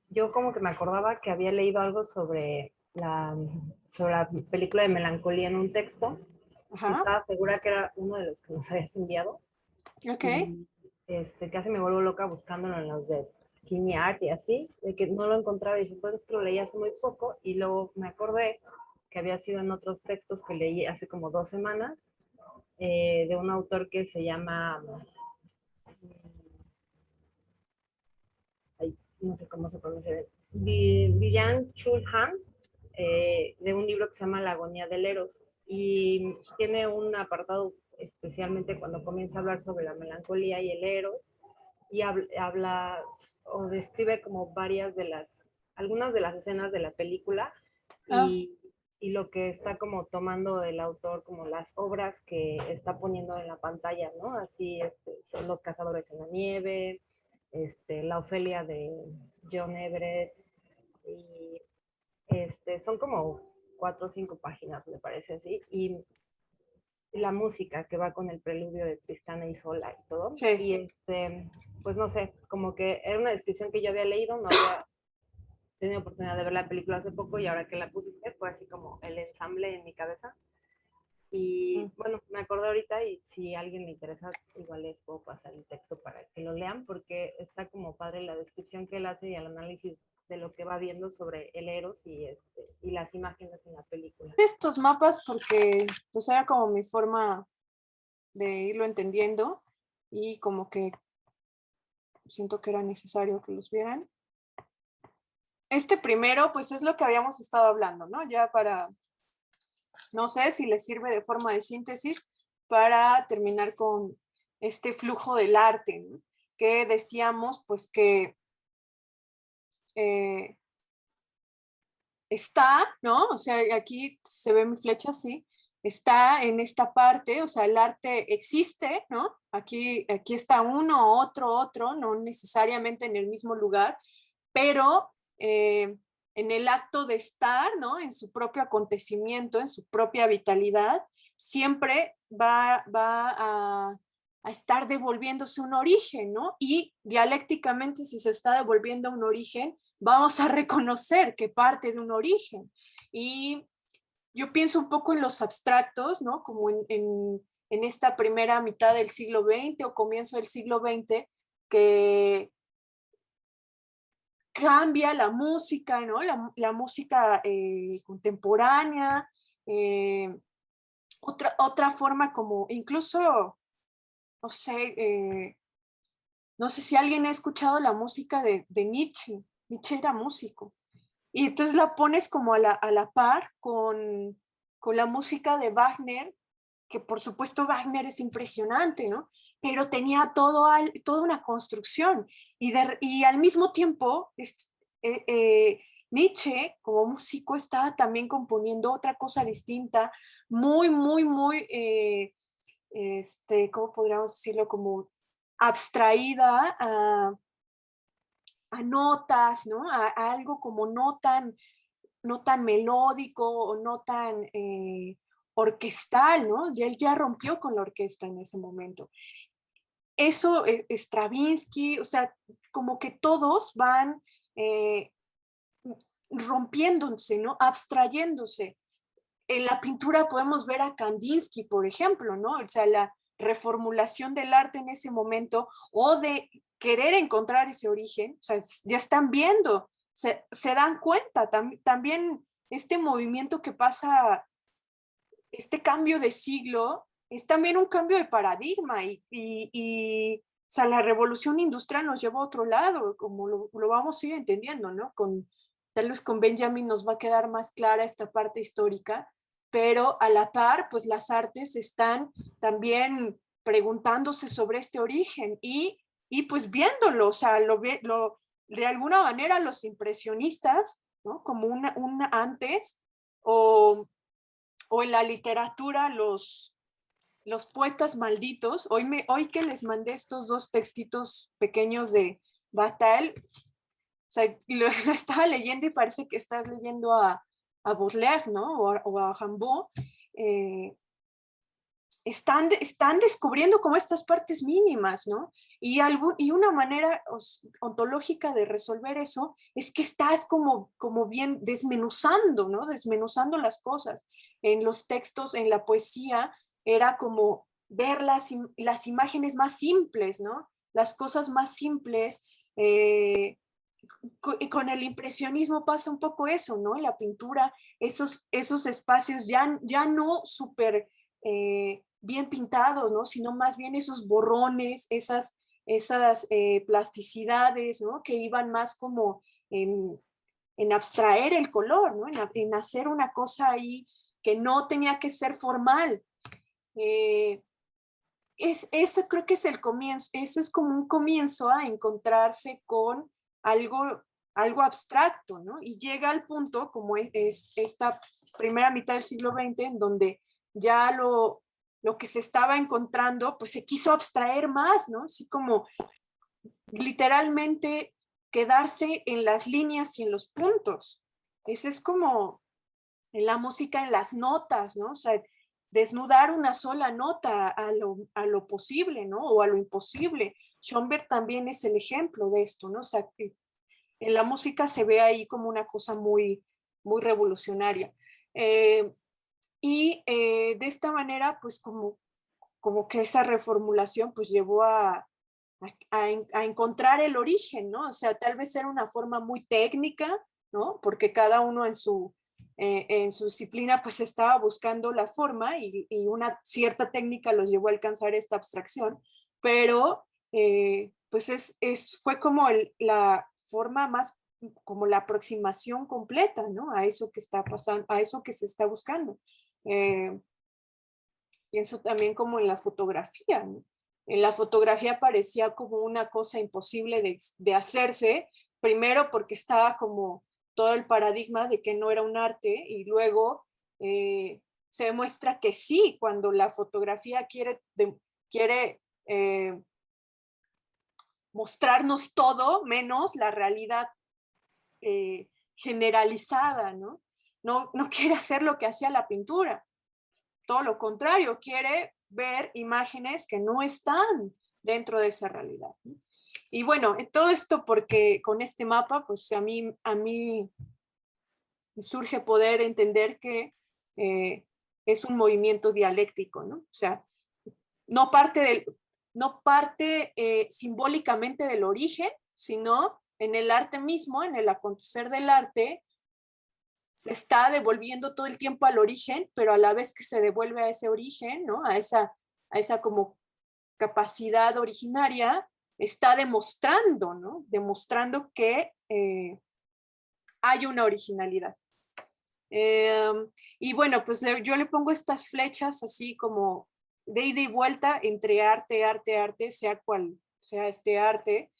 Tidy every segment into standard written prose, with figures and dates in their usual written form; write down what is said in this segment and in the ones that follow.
yo como que me acordaba que había leído algo sobre la película de Melancolía en un texto y Ajá, estaba segura que era uno de los que nos habías enviado ok. y casi me vuelvo loca buscándolo en los de Kini Art y así, de que no lo encontraba y dije, pues es que lo leí hace muy poco y luego me acordé que había sido en otros textos que leí hace como 2 semanas de un autor que se llama, ay, no sé cómo se pronuncia, Byung Chul Han, de un libro que se llama La agonía del Eros. Y tiene un apartado especialmente cuando comienza a hablar sobre la melancolía y el Eros, y habla o describe como algunas de las escenas de la película Ah, y lo que está como tomando el autor, como las obras que está poniendo en la pantalla, ¿no? Así son Los cazadores en la nieve, la Ofelia de John Everett, y son como 4 o 5 páginas, me parece así, y la música que va con el preludio de Tristana y Sola y todo, sí. y pues no sé, como que era una descripción que yo había leído, no había tenido oportunidad de ver la película hace poco y ahora que la pusiste fue así como el ensamble en mi cabeza. Mm. Y bueno, me acordé ahorita y si a alguien le interesa, igual les puedo pasar el texto para que lo lean porque está como padre la descripción que él hace y el análisis de lo que va viendo sobre el Eros y las imágenes en la película. Estos mapas porque pues era como mi forma de irlo entendiendo y como que siento que era necesario que los vieran. Este primero, pues es lo que habíamos estado hablando, ¿no? Ya para, no sé si les sirve de forma de síntesis para terminar con este flujo del arte, ¿no? Que decíamos, pues que eh, está, ¿no? O sea, aquí se ve mi flecha así, está en esta parte, o sea, el arte existe, ¿no? Aquí está uno, otro, no necesariamente en el mismo lugar, pero en el acto de estar, ¿no? En su propio acontecimiento, en su propia vitalidad, siempre va a estar devolviéndose un origen, ¿no? Y dialécticamente, si se está devolviendo un origen, vamos a reconocer que parte de un origen. Y yo pienso un poco en los abstractos, ¿no? Como en esta primera mitad del siglo XX o comienzo del siglo XX, que cambia la música, ¿no? La música contemporánea, eh, otra forma como incluso, no sé, no sé si alguien ha escuchado la música de Nietzsche. Nietzsche era músico. Y entonces la pones como a la par con la música de Wagner, que por supuesto Wagner es impresionante, ¿no? Pero tenía toda una construcción y al mismo tiempo eh, eh, Nietzsche como músico estaba también componiendo otra cosa distinta, muy, ¿cómo podríamos decirlo? Como abstraída a notas, ¿no? A algo como no tan melódico o no tan orquestal, ¿no? Y él ya rompió con la orquesta en ese momento. Eso, Stravinsky, o sea, como que todos van eh, rompiéndose, ¿no? Abstrayéndose. En la pintura podemos ver a Kandinsky, por ejemplo, ¿no? O sea, la reformulación del arte en ese momento o de querer encontrar ese origen, o sea, ya están viendo, se dan cuenta también este movimiento que pasa, este cambio de siglo, es también un cambio de paradigma o sea, la revolución industrial nos lleva a otro lado, como lo vamos a ir entendiendo, ¿no? Tal vez con Benjamin nos va a quedar más clara esta parte histórica, pero a la par, pues las artes están también preguntándose sobre este origen y pues viéndolo, o sea, de alguna manera los impresionistas, ¿no? Como una antes, o o en la literatura los poetas malditos. Hoy que les mandé estos dos textitos pequeños de Bataille, o sea, lo estaba leyendo y parece que estás leyendo a Baudelaire, ¿no? O a Rimbaud. Eh, están descubriendo como estas partes mínimas, ¿no? Y una manera ontológica de resolver eso es que estás como bien desmenuzando, ¿no? Desmenuzando las cosas. En los textos, en la poesía, era como ver las imágenes más simples, ¿no? Las cosas más simples. Con el impresionismo pasa un poco eso, ¿no? En la pintura, esos espacios ya no súper bien pintados, ¿no? Sino más bien esos borrones, esas plasticidades, ¿no? Que iban más como en abstraer el color, ¿no? En hacer una cosa ahí que no tenía que ser formal. Eso creo que es el comienzo, eso es como un comienzo a encontrarse con algo, algo abstracto, ¿no? Y llega al punto, como es esta primera mitad del siglo XX, en donde ya lo que se estaba encontrando, pues se quiso abstraer más, ¿no? Así como literalmente quedarse en las líneas y en los puntos. Ese es como en la música, en las notas, ¿no? O sea, desnudar una sola nota a lo posible, ¿no? O a lo imposible. Schoenberg también es el ejemplo de esto, ¿no? O sea, en la música se ve ahí como una cosa muy, muy revolucionaria. De esta manera, pues como que esa reformulación pues llevó a encontrar el origen, ¿no? O sea, tal vez era una forma muy técnica, ¿no? Porque cada uno en su disciplina pues estaba buscando la forma y una cierta técnica los llevó a alcanzar esta abstracción, pero pues fue como la forma más, como la aproximación completa, ¿no? A eso que está pasando, a eso que se está buscando. Pienso también como en la fotografía, ¿no? En la fotografía parecía como una cosa imposible de hacerse, primero porque estaba como todo el paradigma de que no era un arte y luego se demuestra que sí, cuando la fotografía quiere mostrarnos todo menos la realidad generalizada, ¿no? No quiere hacer lo que hacía la pintura. Todo lo contrario, quiere ver imágenes que no están dentro de esa realidad. Y bueno, todo esto porque con este mapa, pues a mí surge poder entender que es un movimiento dialéctico, ¿no? O sea, no parte simbólicamente del origen, sino en el arte mismo, en el acontecer del arte, se está devolviendo todo el tiempo al origen, pero a la vez que se devuelve a ese origen, ¿no? A esa como capacidad originaria, está demostrando, ¿no? Demostrando que hay una originalidad. Y bueno, pues yo le pongo estas flechas así como de ida y vuelta entre arte, arte, arte, sea cual sea este arte,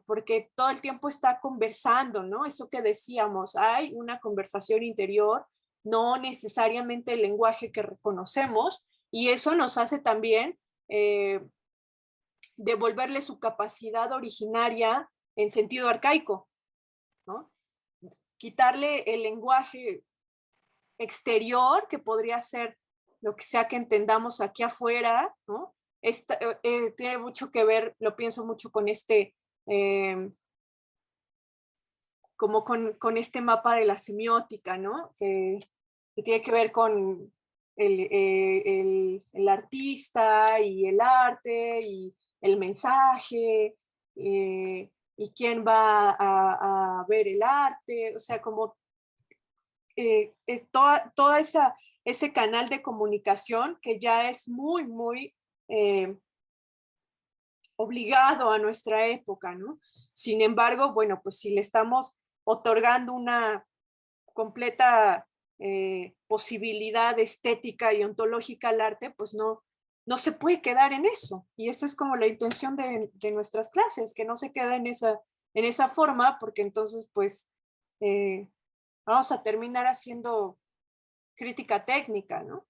porque todo el tiempo está conversando, ¿no? Eso que decíamos, hay una conversación interior, no necesariamente el lenguaje que reconocemos, y eso nos hace también devolverle su capacidad originaria en sentido arcaico, ¿no? Quitarle el lenguaje exterior, que podría ser lo que sea que entendamos aquí afuera, ¿no? Tiene mucho que ver, lo pienso mucho con como con este mapa de la semiótica, ¿no? Que tiene que ver con el artista y el arte y el mensaje y quién va a ver el arte, o sea, como es toda ese canal de comunicación que ya es muy, muy obligado a nuestra época, ¿no? Sin embargo, bueno, pues si le estamos otorgando una completa posibilidad estética y ontológica al arte, pues no se puede quedar en eso. Y esa es como la intención de nuestras clases, que no se quede en esa forma, porque entonces pues vamos a terminar haciendo crítica técnica, ¿no?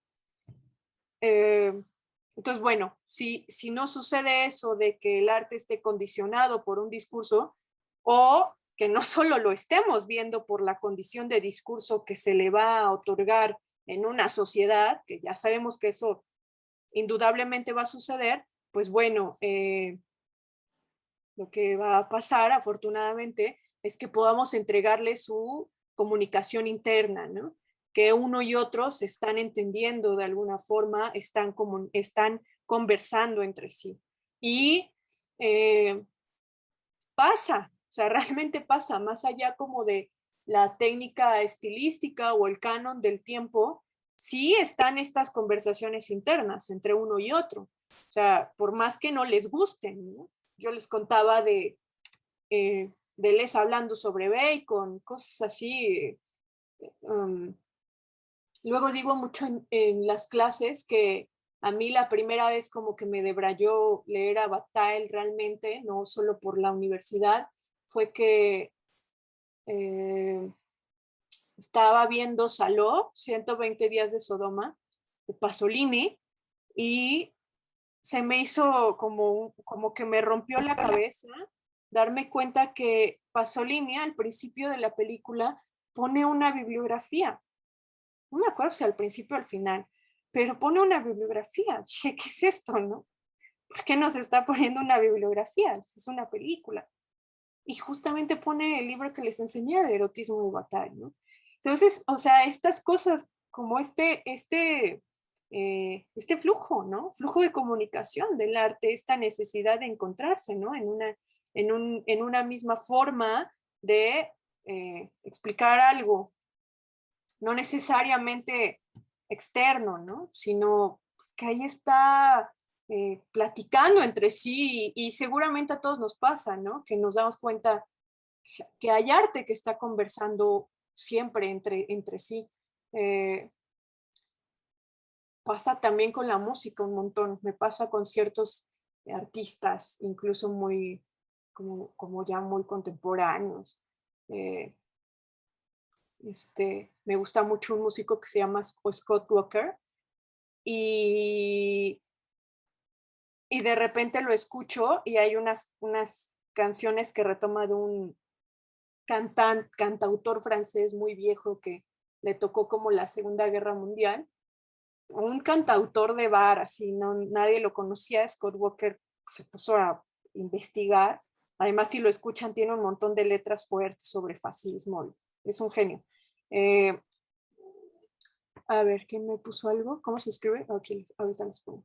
Entonces, bueno, si no sucede eso de que el arte esté condicionado por un discurso o que no solo lo estemos viendo por la condición de discurso que se le va a otorgar en una sociedad, que ya sabemos que eso indudablemente va a suceder, pues bueno, lo que va a pasar afortunadamente es que podamos entregarle su comunicación interna, ¿no? Que uno y otro se están entendiendo de alguna forma, están conversando entre sí. Y pasa, o sea, realmente pasa, más allá como de la técnica estilística o el canon del tiempo, sí están estas conversaciones internas entre uno y otro. O sea, por más que no les gusten, ¿no? Yo les contaba de Les hablando sobre Bacon, cosas así. Um, Luego digo mucho en las clases que a mí la primera vez como que me debrayó leer a Bataille realmente, no solo por la universidad, fue que eh, estaba viendo Saló, 120 días de Sodoma, de Pasolini, y se me hizo como que me rompió la cabeza darme cuenta que Pasolini al principio de la película pone una bibliografía. No me acuerdo si al principio o al final, pero pone una bibliografía. Dije, ¿qué es esto, no? ¿Por qué nos está poniendo una bibliografía? Es una película. Y justamente pone el libro que les enseñé de erotismo de Bataille, ¿no? Entonces, o sea, estas cosas como este flujo, ¿no? Flujo de comunicación del arte, esta necesidad de encontrarse, ¿no? En una misma forma de explicar algo, no necesariamente externo, ¿no? Sino pues, que ahí está platicando entre sí y seguramente a todos nos pasa, ¿no? Que nos damos cuenta que hay arte que está conversando siempre entre sí. Eh, Pasa también con la música un montón, me pasa con ciertos artistas, incluso muy, como ya muy contemporáneos. Eh, Me gusta mucho un músico que se llama Scott Walker y, y de repente lo escucho y hay unas canciones que retoma de un cantautor francés muy viejo que le tocó como la Segunda Guerra Mundial, un cantautor de bar, así, no, nadie lo conocía. Scott Walker se puso a investigar. Además, si lo escuchan, tiene un montón de letras fuertes sobre fascismo. Es un genio. Eh, a ver, ¿quién me puso algo? ¿Cómo se escribe? Aquí, ahorita les pongo.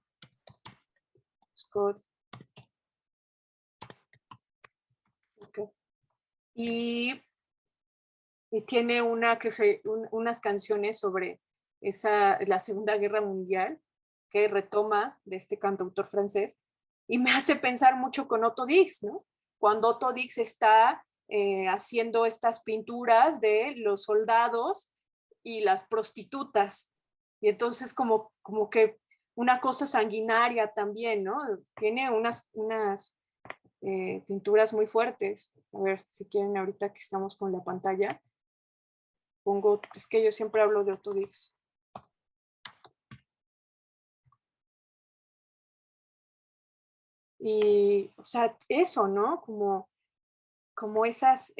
Scott. Okay. Y tiene unas canciones sobre la Segunda Guerra Mundial que retoma de este cantautor francés y me hace pensar mucho con Otto Dix, ¿no? Cuando Otto Dix está haciendo estas pinturas de los soldados y las prostitutas. Y entonces como que una cosa sanguinaria también, ¿no? Tiene unas pinturas muy fuertes. A ver, si quieren ahorita que estamos con la pantalla, pongo, es que yo siempre hablo de Autodix. Y, o sea, eso, ¿no? Como esos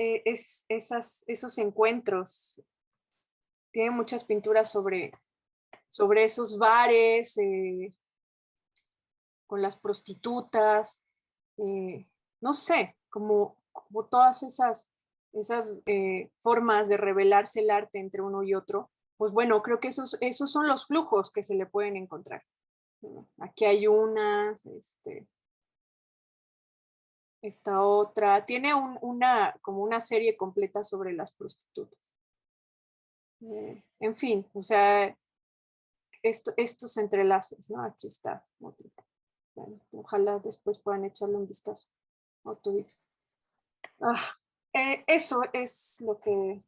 encuentros. Tiene muchas pinturas sobre esos bares, con las prostitutas, no sé, como todas esas formas de revelarse el arte entre uno y otro. Pues bueno, creo que esos son los flujos que se le pueden encontrar. Aquí hay unas, esta otra. Tiene como una serie completa sobre las prostitutas. En fin, o sea, estos entrelaces, ¿no? Aquí está. Bueno, ojalá después puedan echarle un vistazo. Autodix. Eso es lo que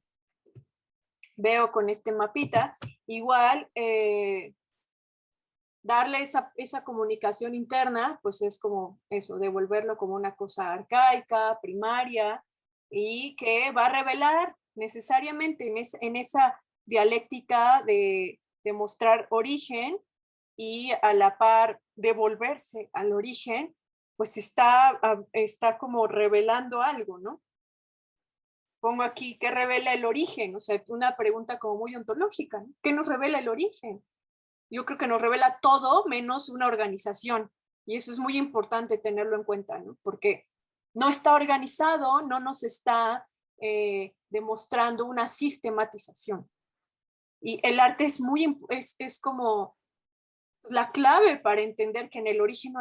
veo con este mapita. Igual, darle esa comunicación interna, pues es como eso, devolverlo como una cosa arcaica, primaria, y que va a revelar necesariamente en esa dialéctica de mostrar origen y a la par devolverse al origen, pues está como revelando algo, ¿no? Pongo aquí, ¿qué revela el origen? O sea, una pregunta como muy ontológica, ¿no? ¿Qué nos revela el origen? yo creo que nos revela todo menos una organización. Y eso es muy importante tenerlo en cuenta, ¿no? Porque no está organizado, no nos está demostrando una sistematización. Y el arte es como la clave para entender que en el origen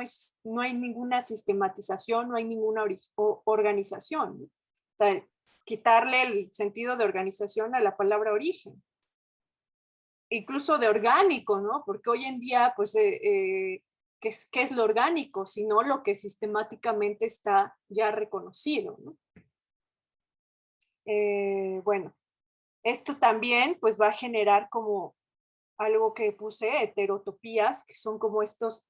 no hay ninguna sistematización, no hay ninguna organización, ¿no? O sea, quitarle el sentido de organización a la palabra origen. Incluso de orgánico, ¿no? Porque hoy en día, pues, ¿qué es lo orgánico? Sino lo que sistemáticamente está ya reconocido, ¿no? Bueno, esto también, pues, va a generar como algo que puse, heterotopías, que son como estos,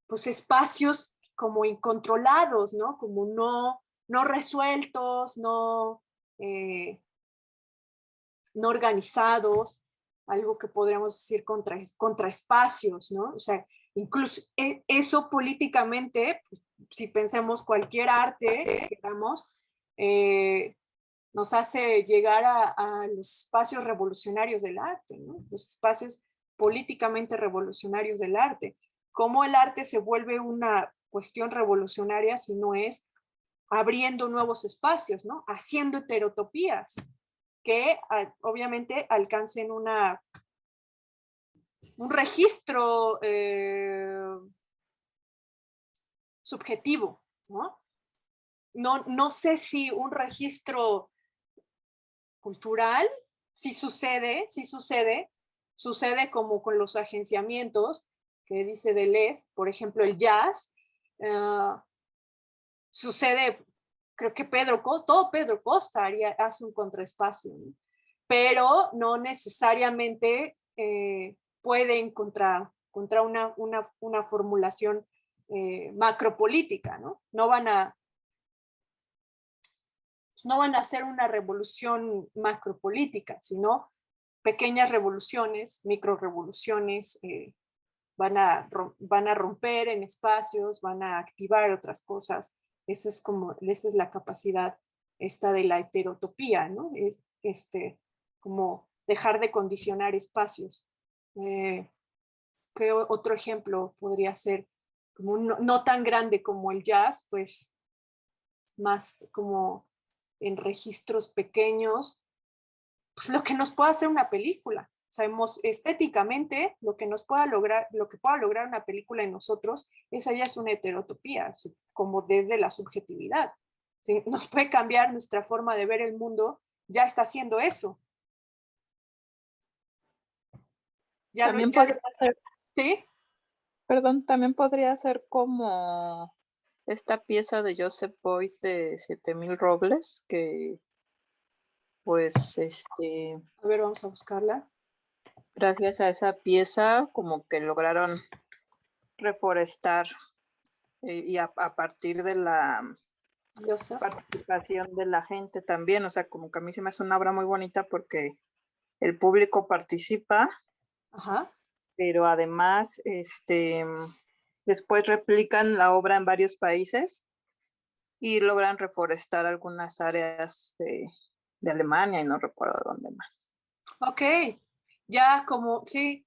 pues, espacios como incontrolados, ¿no? Como no resueltos, no organizados, algo que podríamos decir contra espacios, ¿no? O sea, incluso eso políticamente, pues, si pensemos cualquier arte, digamos, nos hace llegar a los espacios revolucionarios del arte, ¿no? Los espacios políticamente revolucionarios del arte. ¿Cómo el arte se vuelve una cuestión revolucionaria si no es abriendo nuevos espacios, ¿no? Haciendo heterotopías que obviamente alcancen un registro subjetivo, ¿no? No sé si un registro cultural, sucede como con los agenciamientos que dice Deleuze, por ejemplo, el jazz, sucede, creo que todo Pedro Costa hace un contraespacio, ¿no? Pero no necesariamente pueden contra una formulación macropolítica, ¿no? No van a hacer una revolución macropolítica, sino pequeñas revoluciones, microrevoluciones, van a romper en espacios, van a activar otras cosas. Esa es la capacidad esta de la heterotopía, ¿no? Como dejar de condicionar espacios. ¿Qué otro ejemplo podría ser? Como no tan grande como el jazz, pues más como en registros pequeños, pues lo que nos puede hacer una película. Sabemos estéticamente lo que pueda lograr una película en nosotros, esa ya es una heterotopía, como desde la subjetividad. ¿Sí? Nos puede cambiar nuestra forma de ver el mundo, ya está haciendo eso. También podría ser, ¿sí? perdón, también podría ser como esta pieza de Joseph Beuys de 7000 robles, que pues A ver, vamos a buscarla. gracias a esa pieza como que lograron reforestar y a partir de la participación de la gente también, o sea, como que a mí se me hace una obra muy bonita porque el público participa, ajá, pero además después replican la obra en varios países y logran reforestar algunas áreas de Alemania y no recuerdo dónde más. Ok, ya como, sí,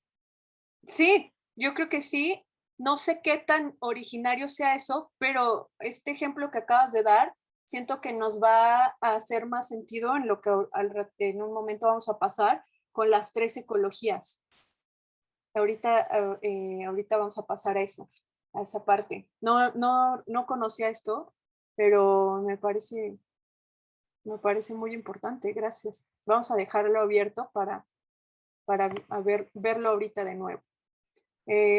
yo creo que sí. No sé qué tan originario sea eso, pero este ejemplo que acabas de dar, siento que nos va a hacer más sentido en lo que en un momento vamos a pasar con las 3 ecologías. Ahorita vamos a pasar a eso, a esa parte. No conocía esto, pero me parece muy importante. Gracias. Vamos a dejarlo abierto para verlo ahorita de nuevo.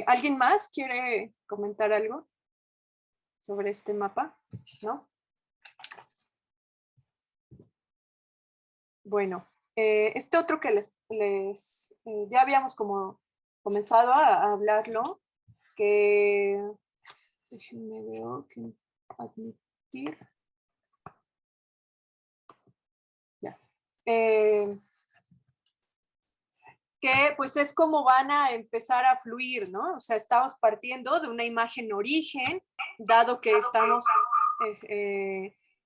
¿Alguien más quiere comentar algo sobre este mapa? ¿No? Bueno, este otro que ya habíamos como comenzado a hablarlo, que déjenme ver, que admitir. Ya. Que pues es como van a empezar a fluir, ¿no? O sea, estamos partiendo de una imagen origen, dado que estamos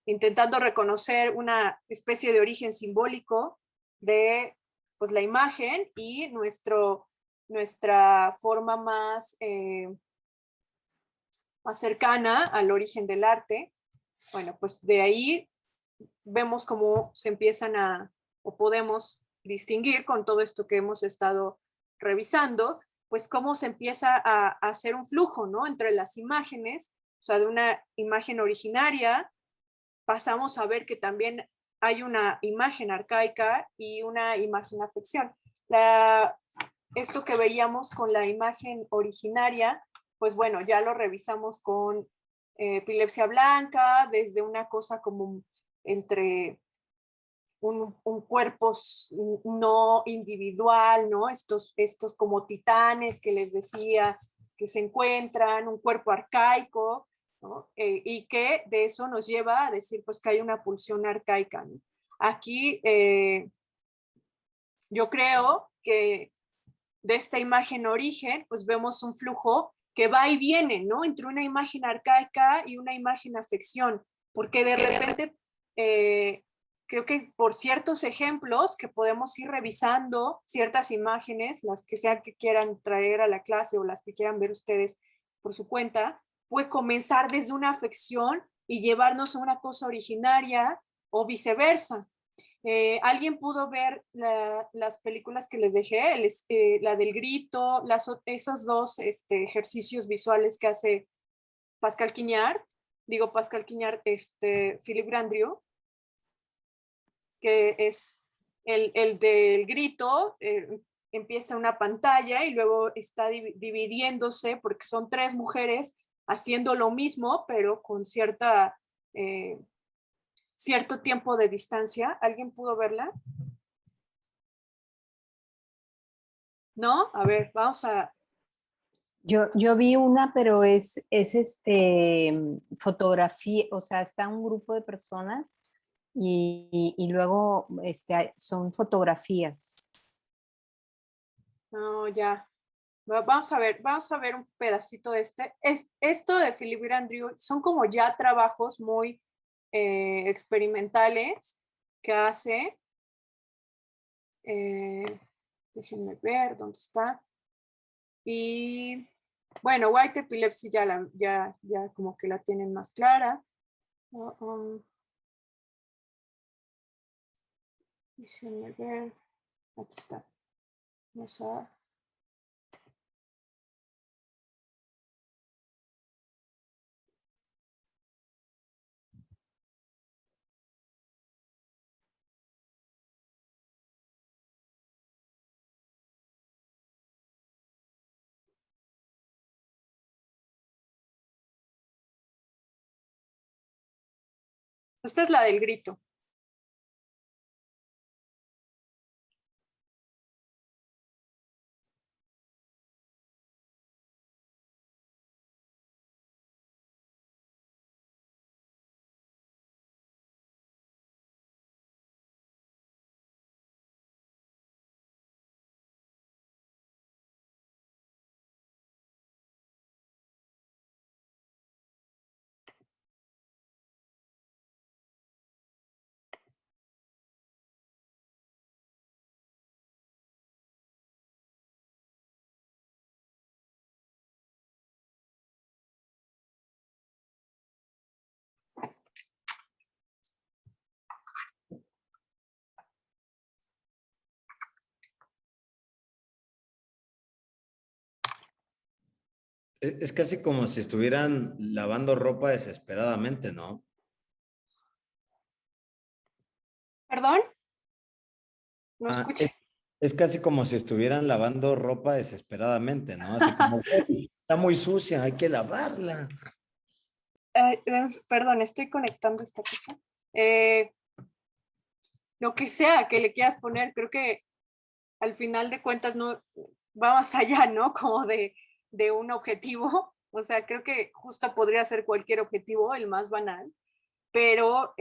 intentando reconocer una especie de origen simbólico de pues la imagen y nuestro nuestra forma más cercana al origen del arte. Bueno, pues de ahí vemos cómo se empiezan o podemos distinguir con todo esto que hemos estado revisando, pues cómo se empieza a hacer un flujo, ¿no? Entre las imágenes, o sea, de una imagen originaria, pasamos a ver que también hay una imagen arcaica y una imagen afección. Esto que veíamos con la imagen originaria, pues bueno, ya lo revisamos con epilepsia blanca, desde una cosa como entre un cuerpo no individual, ¿no? Estos como titanes que les decía que se encuentran, un cuerpo arcaico, ¿no? Y que de eso nos lleva a decir pues que hay una pulsión arcaica, ¿no? Aquí yo creo que de esta imagen origen, pues vemos un flujo que va y viene, ¿no? Entre una imagen arcaica y una imagen afección, porque de repente creo que por ciertos ejemplos que podemos ir revisando ciertas imágenes, las que sea que quieran traer a la clase o las que quieran ver ustedes por su cuenta, puede comenzar desde una afección y llevarnos a una cosa originaria o viceversa. ¿Alguien pudo ver las películas que les dejé? La del grito, esos dos ejercicios visuales que hace Pascal Quignard, Philippe Grandrieu, que es el del grito, empieza una pantalla y luego está dividiéndose porque son tres mujeres haciendo lo mismo, pero con cierto tiempo de distancia. ¿Alguien pudo verla? ¿No? A ver, vamos a... Yo vi una, pero es fotografía, o sea, está un grupo de personas y luego son fotografías. No, ya. Vamos a ver un pedacito de esto de Philippe Grandrieu son como ya trabajos muy experimentales que hace. Déjenme ver dónde está. Y bueno, White Epilepsy ya como que la tienen más clara. Déjenme ver. Aquí está. Vamos a... Esta es la del grito. Es casi como si estuvieran lavando ropa desesperadamente, ¿no? ¿Perdón? No Ah, escuché. es casi como si estuvieran lavando ropa desesperadamente, ¿no? Así como, "Güey, está muy sucia, hay que lavarla". Perdón, estoy conectando esta cosa. Lo que sea que le quieras poner, creo que al final de cuentas no va más allá, ¿no? Como de un objetivo. O sea, creo que justo podría ser cualquier objetivo, el más banal, pero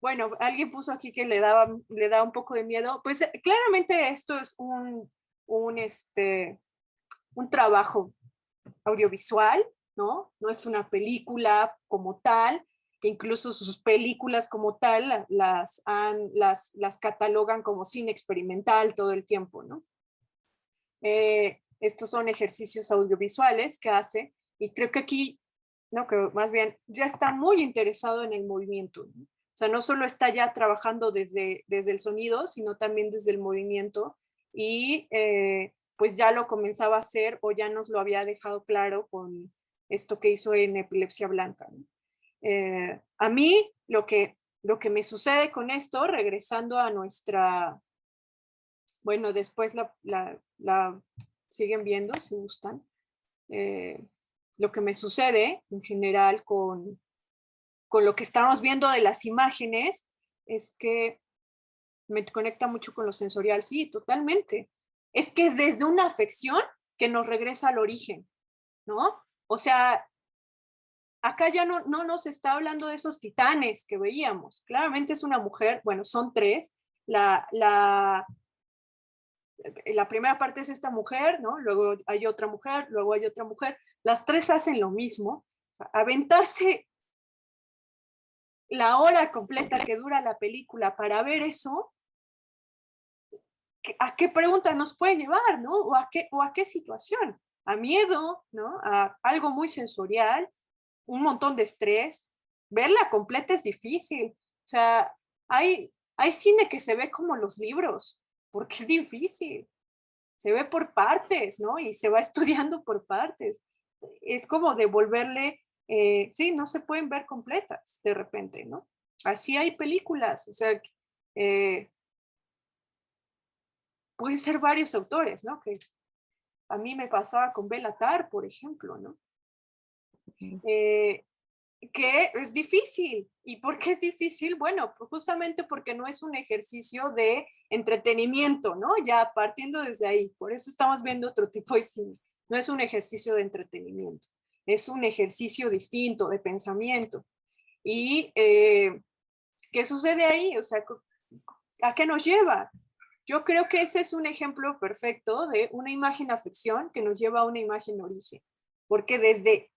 bueno, alguien puso aquí que le da un poco de miedo. Pues claramente esto es un trabajo audiovisual, ¿no? No es una película como tal, que incluso sus películas como tal las catalogan como cine experimental todo el tiempo, ¿no? Estos son ejercicios audiovisuales que hace, y creo que aquí, no, que más bien ya está muy interesado en el movimiento, ¿no? O sea, no solo está ya trabajando desde el sonido, sino también desde el movimiento, y pues ya lo comenzaba a hacer o ya nos lo había dejado claro con esto que hizo en Epilepsia Blanca, ¿no? A mí lo que me sucede con esto, regresando a nuestra, bueno, después la siguen viendo si gustan, lo que me sucede en general con lo que estamos viendo de las imágenes es que me conecta mucho con lo sensorial, sí, totalmente. Es que es desde una afección que nos regresa al origen, ¿no? O sea, acá ya no nos está hablando de esos titanes que veíamos. Claramente es una mujer, bueno, son tres. La primera parte es esta mujer, ¿no? Luego hay otra mujer, luego hay otra mujer. Las tres hacen lo mismo. O sea, aventarse la hora completa que dura la película para ver eso, ¿a qué pregunta nos puede llevar, ¿no? O a qué situación. A miedo, ¿no? A algo muy sensorial, un montón de estrés. Verla completa es difícil. O sea, hay cine que se ve como los libros, porque es difícil. Se ve por partes, ¿no? Y se va estudiando por partes. Es como devolverle, sí, no se pueden ver completas de repente, ¿no? Así hay películas, o sea, pueden ser varios autores, ¿no? Que a mí me pasaba con Béla Tarr, por ejemplo, ¿no? Que es difícil. ¿Y por qué es difícil? Bueno, pues justamente porque no es un ejercicio de entretenimiento, ¿no? Ya partiendo desde ahí. Por eso estamos viendo otro tipo de cine. No es un ejercicio de entretenimiento. Es un ejercicio distinto de pensamiento. ¿Y qué sucede ahí? O sea, ¿a qué nos lleva? Yo creo que ese es un ejemplo perfecto de una imagen-afección que nos lleva a una imagen-origen. Porque desde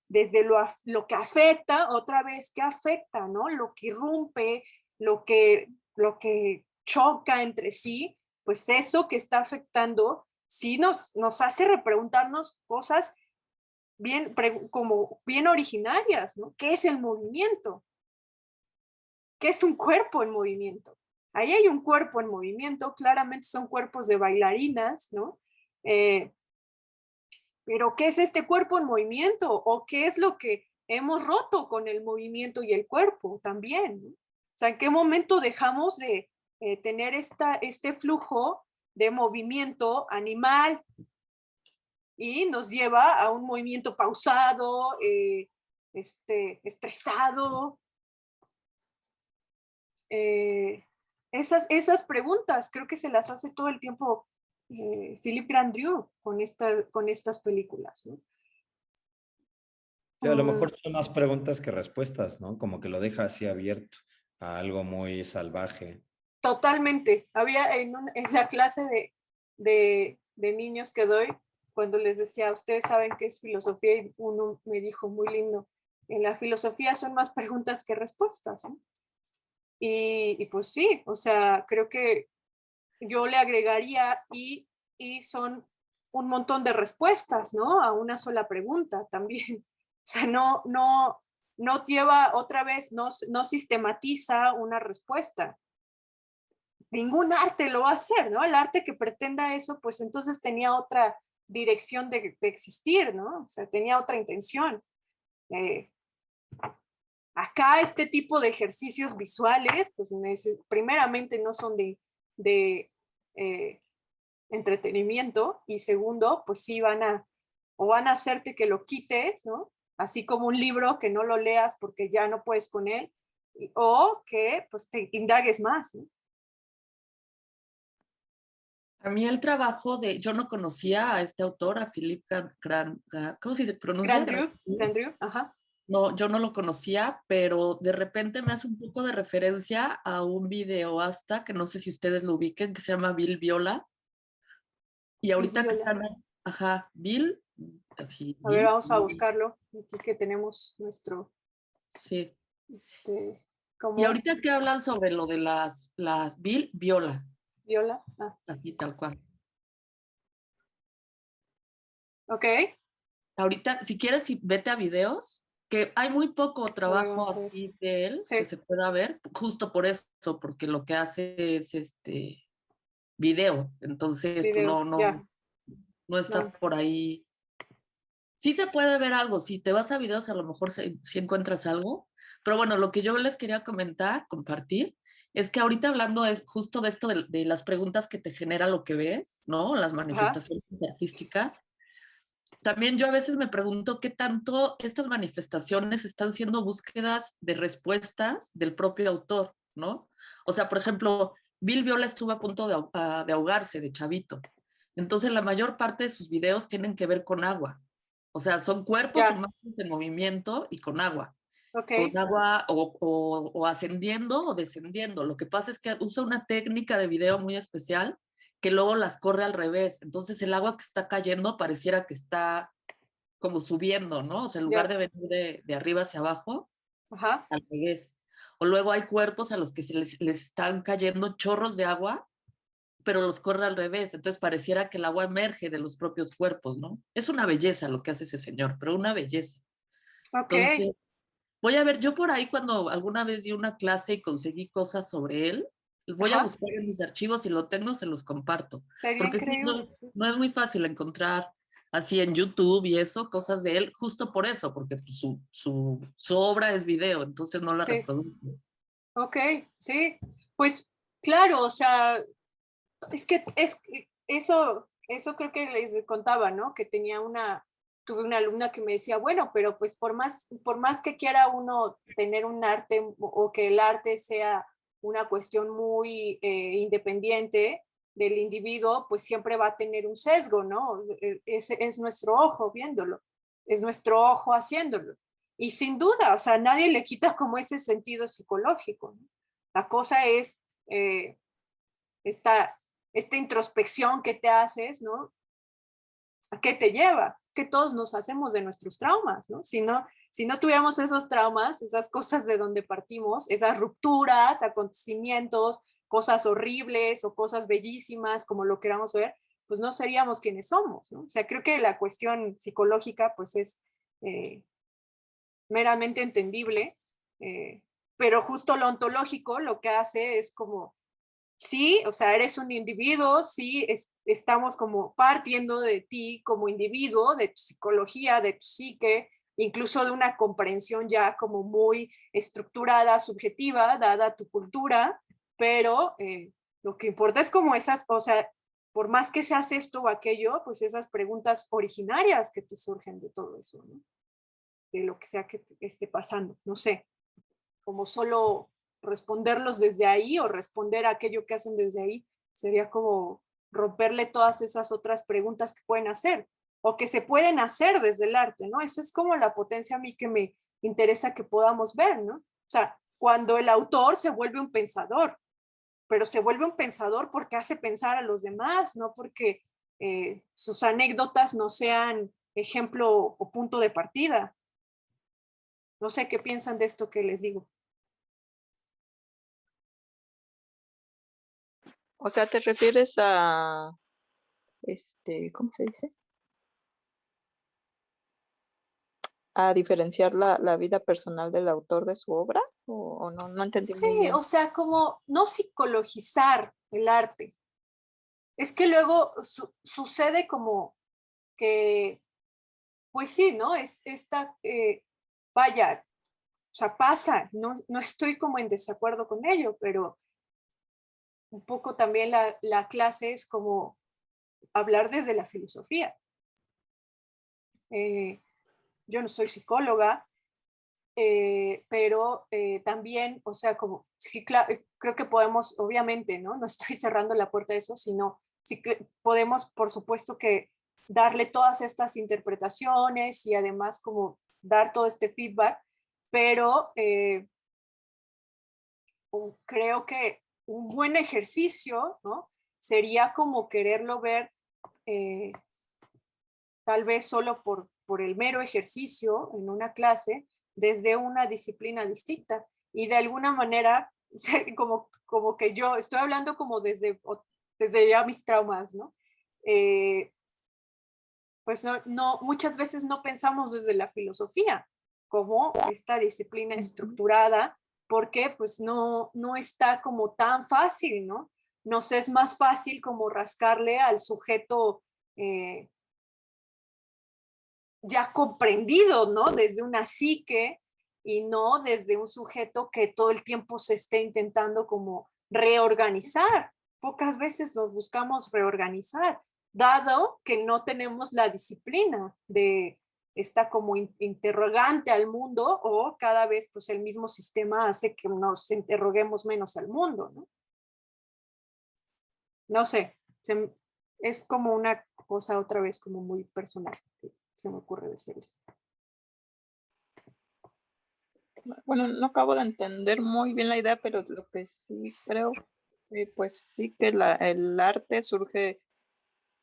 lo que afecta, otra vez, ¿qué afecta? ¿No? Lo que irrumpe, lo que choca entre sí, pues eso que está afectando sí nos hace repreguntarnos cosas como bien originarias, ¿no? ¿Qué es el movimiento? ¿Qué es un cuerpo en movimiento? Ahí hay un cuerpo en movimiento, claramente son cuerpos de bailarinas, ¿no? Pero ¿qué es este cuerpo en movimiento? ¿O qué es lo que hemos roto con el movimiento y el cuerpo también, ¿no? O sea, ¿en qué momento dejamos de tener este flujo de movimiento animal y nos lleva a un movimiento pausado, estresado? Esas preguntas creo que se las hace todo el tiempo Philippe Grandrieu con estas películas, ¿no? Sí, a lo mejor son más preguntas que respuestas, ¿no? Como que lo deja así abierto a algo muy salvaje. Totalmente. Había en la clase de niños que doy, cuando les decía, ustedes saben qué es filosofía, y uno me dijo muy lindo, en la filosofía son más preguntas que respuestas, ¿no? Y pues sí, o sea, creo que yo le agregaría y son un montón de respuestas, ¿no? A una sola pregunta también. O sea, no lleva otra vez, no sistematiza una respuesta. Ningún arte lo va a hacer, ¿no? El arte que pretenda eso, pues entonces tenía otra dirección de existir, ¿no? O sea, tenía otra intención. Acá este tipo de ejercicios visuales, pues primeramente no son de entretenimiento, y segundo, pues sí van a hacerte que lo quites, ¿no? Así como un libro que no lo leas porque ya no puedes con él, o que pues te indagues más, ¿no? A mí el trabajo yo no conocía a este autor, a Philippe ¿cómo se pronuncia? Grandrieu, ajá. No, yo no lo conocía, pero de repente me hace un poco de referencia a un videoasta que no sé si ustedes lo ubiquen, que se llama Bill Viola. Y ahorita que están, ajá, Bill, así. A ver, vamos a buscarlo. Aquí que tenemos nuestro. Sí. ¿cómo? Y ahorita que hablan sobre lo de las Bill Viola. Viola. Ah. Así tal cual. Ok. Ahorita, si quieres, vete a videos, que hay muy poco trabajo Vamos a ver. así de él Sí. que se pueda ver, justo por eso, porque lo que hace es video, entonces pues, Video, ya. no está No. por ahí. Sí se puede ver algo, si te vas a videos a lo mejor sí encuentras algo, pero bueno, lo que yo les quería comentar, compartir, es que ahorita hablando es justo de esto de las preguntas que te genera lo que ves, ¿no? Las Ajá. manifestaciones artísticas. También yo a veces me pregunto qué tanto estas manifestaciones están siendo búsquedas de respuestas del propio autor, ¿no? O sea, por ejemplo, Bill Viola estuvo a punto de ahogarse de chavito. Entonces, la mayor parte de sus videos tienen que ver con agua. O sea, son cuerpos Ya. humanos en movimiento y con agua. Ok. Con agua o ascendiendo o descendiendo. Lo que pasa es que usa una técnica de video muy especial que luego las corre al revés. Entonces el agua que está cayendo pareciera que está como subiendo, ¿no? O sea, en lugar Ya. de venir de arriba hacia abajo, Ajá. al revés. O luego hay cuerpos a los que les están cayendo chorros de agua, pero los corre al revés. Entonces pareciera que el agua emerge de los propios cuerpos, ¿no? Es una belleza lo que hace ese señor, pero una belleza. Ok. Entonces, voy a ver, yo por ahí cuando alguna vez di una clase y conseguí cosas sobre él, voy a Ajá. buscar en mis archivos y lo tengo, se los comparto. Sería Porque sí, increíble. Sí. no es muy fácil encontrar así en YouTube y eso, cosas de él, justo por eso, porque pues, su obra es video, entonces no la Sí. reproduce. Ok. Sí. Pues claro, o sea, es que eso creo que les contaba, ¿no? Que tuve una alumna que me decía, bueno, pero pues por más que quiera uno tener un arte o que el arte sea una cuestión muy independiente del individuo, pues siempre va a tener un sesgo, ¿no? Es nuestro ojo viéndolo, es nuestro ojo haciéndolo. Y sin duda, o sea, nadie le quita como ese sentido psicológico, ¿no? La cosa es esta, esta introspección que te haces, ¿no? ¿A qué te lleva? Que todos nos hacemos de nuestros traumas, ¿no? Si no tuviéramos esos traumas, esas cosas de donde partimos, esas rupturas, acontecimientos, cosas horribles o cosas bellísimas, como lo queramos ver, pues no seríamos quienes somos, ¿no? O sea, creo que la cuestión psicológica, pues es meramente entendible, pero justo lo ontológico lo que hace es como sí, o sea, eres un individuo, sí, estamos como partiendo de ti como individuo, de tu psicología, de tu psique, incluso de una comprensión ya como muy estructurada, subjetiva, dada tu cultura, pero lo que importa es como esas, o sea, por más que seas esto o aquello, pues esas preguntas originarias que te surgen de todo eso, ¿no? De lo que sea que esté pasando, no sé, como solo responderlos desde ahí o responder a aquello que hacen desde ahí, sería como romperle todas esas otras preguntas que pueden hacer o que se pueden hacer desde el arte, ¿no? Esa es como la potencia a mí que me interesa que podamos ver, ¿no? O sea, cuando el autor se vuelve un pensador, pero se vuelve un pensador porque hace pensar a los demás, no porque sus anécdotas no sean ejemplo o punto de partida. No sé qué piensan de esto que les digo. O sea, ¿te refieres a, ¿cómo se dice? A diferenciar la vida personal del autor de su obra? ¿O no? No entendí Sí, muy bien. o sea, como no psicologizar el arte. Es que luego sucede como que, pues sí, ¿no? Es esta, vaya, o sea, pasa, no estoy como en desacuerdo con ello, pero un poco también la clase es como hablar desde la filosofía. Yo no soy psicóloga, pero también, o sea, como, sí, creo que podemos, obviamente, ¿no? No estoy cerrando la puerta a eso, sino sí que podemos, por supuesto, que darle todas estas interpretaciones y además como dar todo este feedback, pero creo que un buen ejercicio, ¿no? Sería como quererlo ver eh, tal vez solo por el mero ejercicio en una clase desde una disciplina distinta. Y de alguna manera, como que yo estoy hablando como desde ya mis traumas, ¿no? pues muchas veces no pensamos desde la filosofía como esta disciplina estructurada, porque pues no está como tan fácil, ¿no? Nos es más fácil como rascarle al sujeto ya comprendido, ¿no? Desde una psique y no desde un sujeto que todo el tiempo se esté intentando como reorganizar. Pocas veces nos buscamos reorganizar, dado que no tenemos la disciplina de esta como interrogante al mundo, o cada vez pues el mismo sistema hace que nos interroguemos menos al mundo, ¿no? No sé, es como una cosa otra vez como muy personal que se me ocurre decirles. Bueno, no acabo de entender muy bien la idea, pero lo que sí creo, pues sí que el arte surge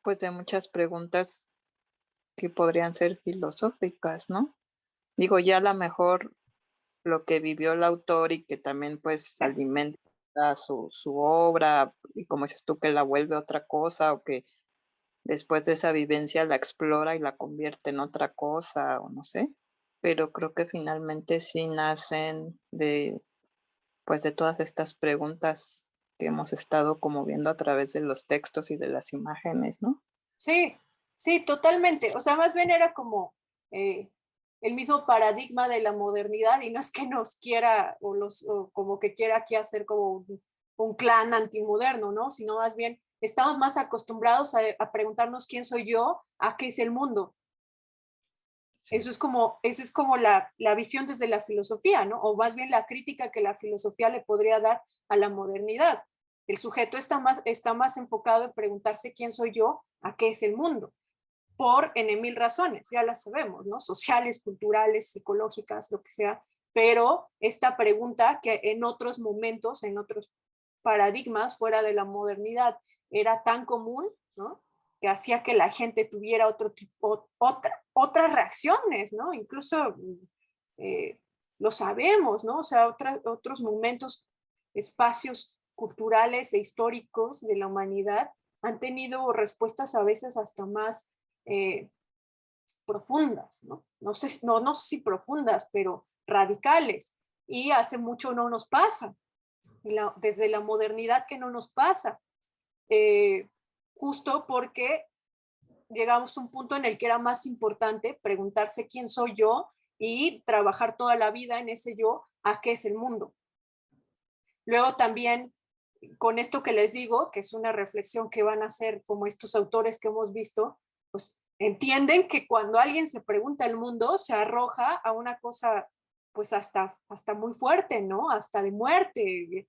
pues de muchas preguntas que podrían ser filosóficas, ¿no? Digo, ya a lo mejor lo que vivió el autor y que también pues alimenta su obra, y como dices tú, que la vuelve otra cosa, o que después de esa vivencia la explora y la convierte en otra cosa, o no sé, pero creo que finalmente sí nacen pues de todas estas preguntas que hemos estado como viendo a través de los textos y de las imágenes, ¿no? Sí, sí, totalmente. O sea, más bien era como el mismo paradigma de la modernidad, y no es que nos quiera o como que quiera aquí hacer como un clan antimoderno, ¿no? Sino más bien estamos más acostumbrados a preguntarnos quién soy yo, a qué es el mundo. Sí. Esa es como la visión desde la filosofía, ¿no? O más bien la crítica que la filosofía le podría dar a la modernidad. El sujeto está más enfocado en preguntarse quién soy yo, a qué es el mundo, por N mil razones, ya las sabemos, ¿no? Sociales, culturales, psicológicas, lo que sea, pero esta pregunta que en otros momentos, en otros paradigmas fuera de la modernidad era tan común, ¿no? Que hacía que la gente tuviera otras reacciones, ¿no? Incluso lo sabemos, ¿no? O sea, otros momentos, espacios culturales e históricos de la humanidad han tenido respuestas a veces hasta más profundas, ¿no? No sé si profundas, pero radicales. Y hace mucho no nos pasa, desde la modernidad que no nos pasa, justo porque llegamos a un punto en el que era más importante preguntarse quién soy yo y trabajar toda la vida en ese yo, a qué es el mundo. Luego también, con esto que les digo, que es una reflexión que van a hacer como estos autores que hemos visto, pues entienden que cuando alguien se pregunta el mundo, se arroja a una cosa pues hasta muy fuerte, ¿no? Hasta de muerte,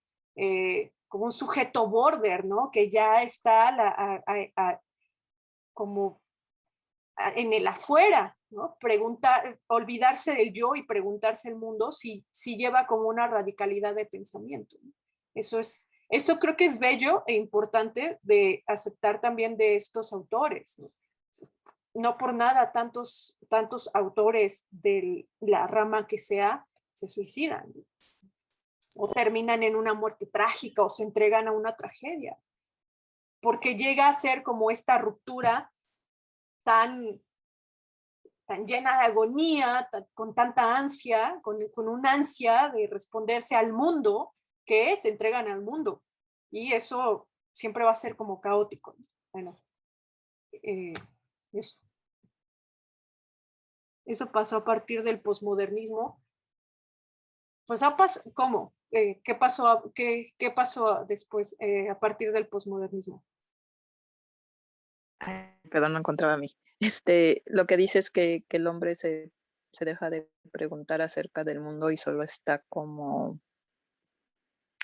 como un sujeto border, ¿no? Que ya está como en el afuera, ¿no? Olvidarse del yo y preguntarse el mundo si lleva como una radicalidad de pensamiento, ¿no? Eso creo que es bello e importante de aceptar también de estos autores, ¿no? No por nada tantos autores de la rama que sea se suicidan, ¿no? O terminan en una muerte trágica o se entregan a una tragedia, porque llega a ser como esta ruptura tan llena de agonía, con tanta ansia, con una ansia de responderse al mundo, que se entregan al mundo. Y eso siempre va a ser como caótico. Bueno, eso pasó a partir del posmodernismo. Pues ¿cómo? ¿Qué pasó después a partir del posmodernismo? Perdón, no encontraba a mí. Lo que dice es que el hombre se deja de preguntar acerca del mundo y solo está como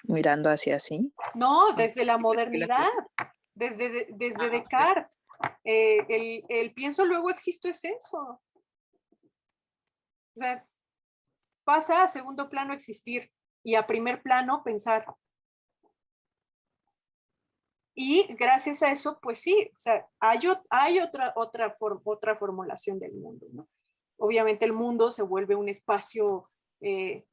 mirando hacia sí. No, desde la modernidad, desde Descartes. El pienso luego existo es eso. O sea, pasa a segundo plano existir y a primer plano pensar. Y gracias a eso, pues sí, o sea, hay otra formulación del mundo, ¿no? Obviamente el mundo se vuelve un espacio de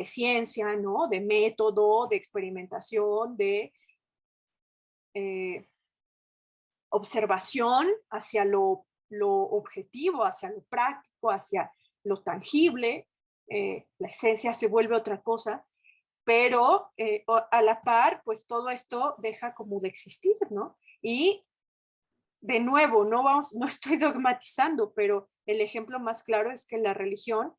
ciencia, ¿no? De método, de experimentación, observación hacia lo objetivo, hacia lo práctico, hacia lo tangible, la esencia se vuelve otra cosa, pero a la par, pues todo esto deja como de existir, ¿no? Y de nuevo, no estoy dogmatizando, pero el ejemplo más claro es que la religión,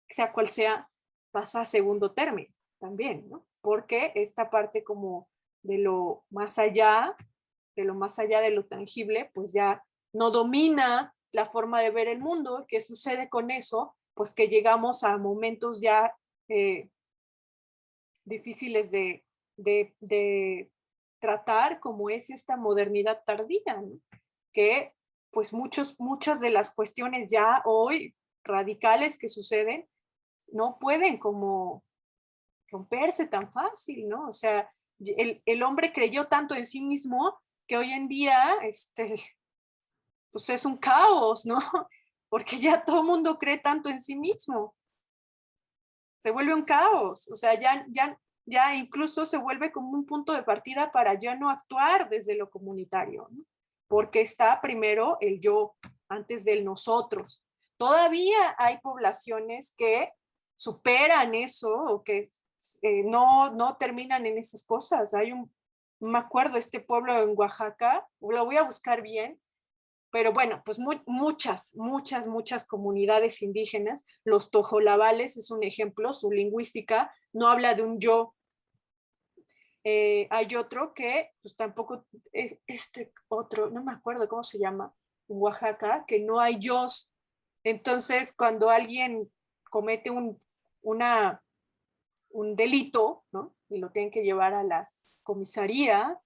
sea cual sea, pasa a segundo término también, ¿no? Porque esta parte como de lo más allá de lo tangible, pues ya no domina la forma de ver el mundo. ¿Qué sucede con eso? Pues que llegamos a momentos ya difíciles de tratar, como es esta modernidad tardía, ¿no? Que pues muchas de las cuestiones ya hoy radicales que suceden no pueden como romperse tan fácil, ¿no? O sea, el hombre creyó tanto en sí mismo que hoy en día pues es un caos, ¿no? Porque ya todo el mundo cree tanto en sí mismo. Se vuelve un caos, o sea, ya incluso se vuelve como un punto de partida para ya no actuar desde lo comunitario, ¿no? Porque está primero el yo antes del nosotros. Todavía hay poblaciones que superan eso o que no terminan en esas cosas. Me acuerdo, este pueblo en Oaxaca, lo voy a buscar bien, pero bueno, pues muchas comunidades indígenas, los tojolabales es un ejemplo, su lingüística no habla de un yo. Hay otro que pues tampoco es otro, no me acuerdo cómo se llama, en Oaxaca, que no hay yo. Entonces, cuando alguien comete un delito, ¿no? Y lo tienen que llevar a la comisaría,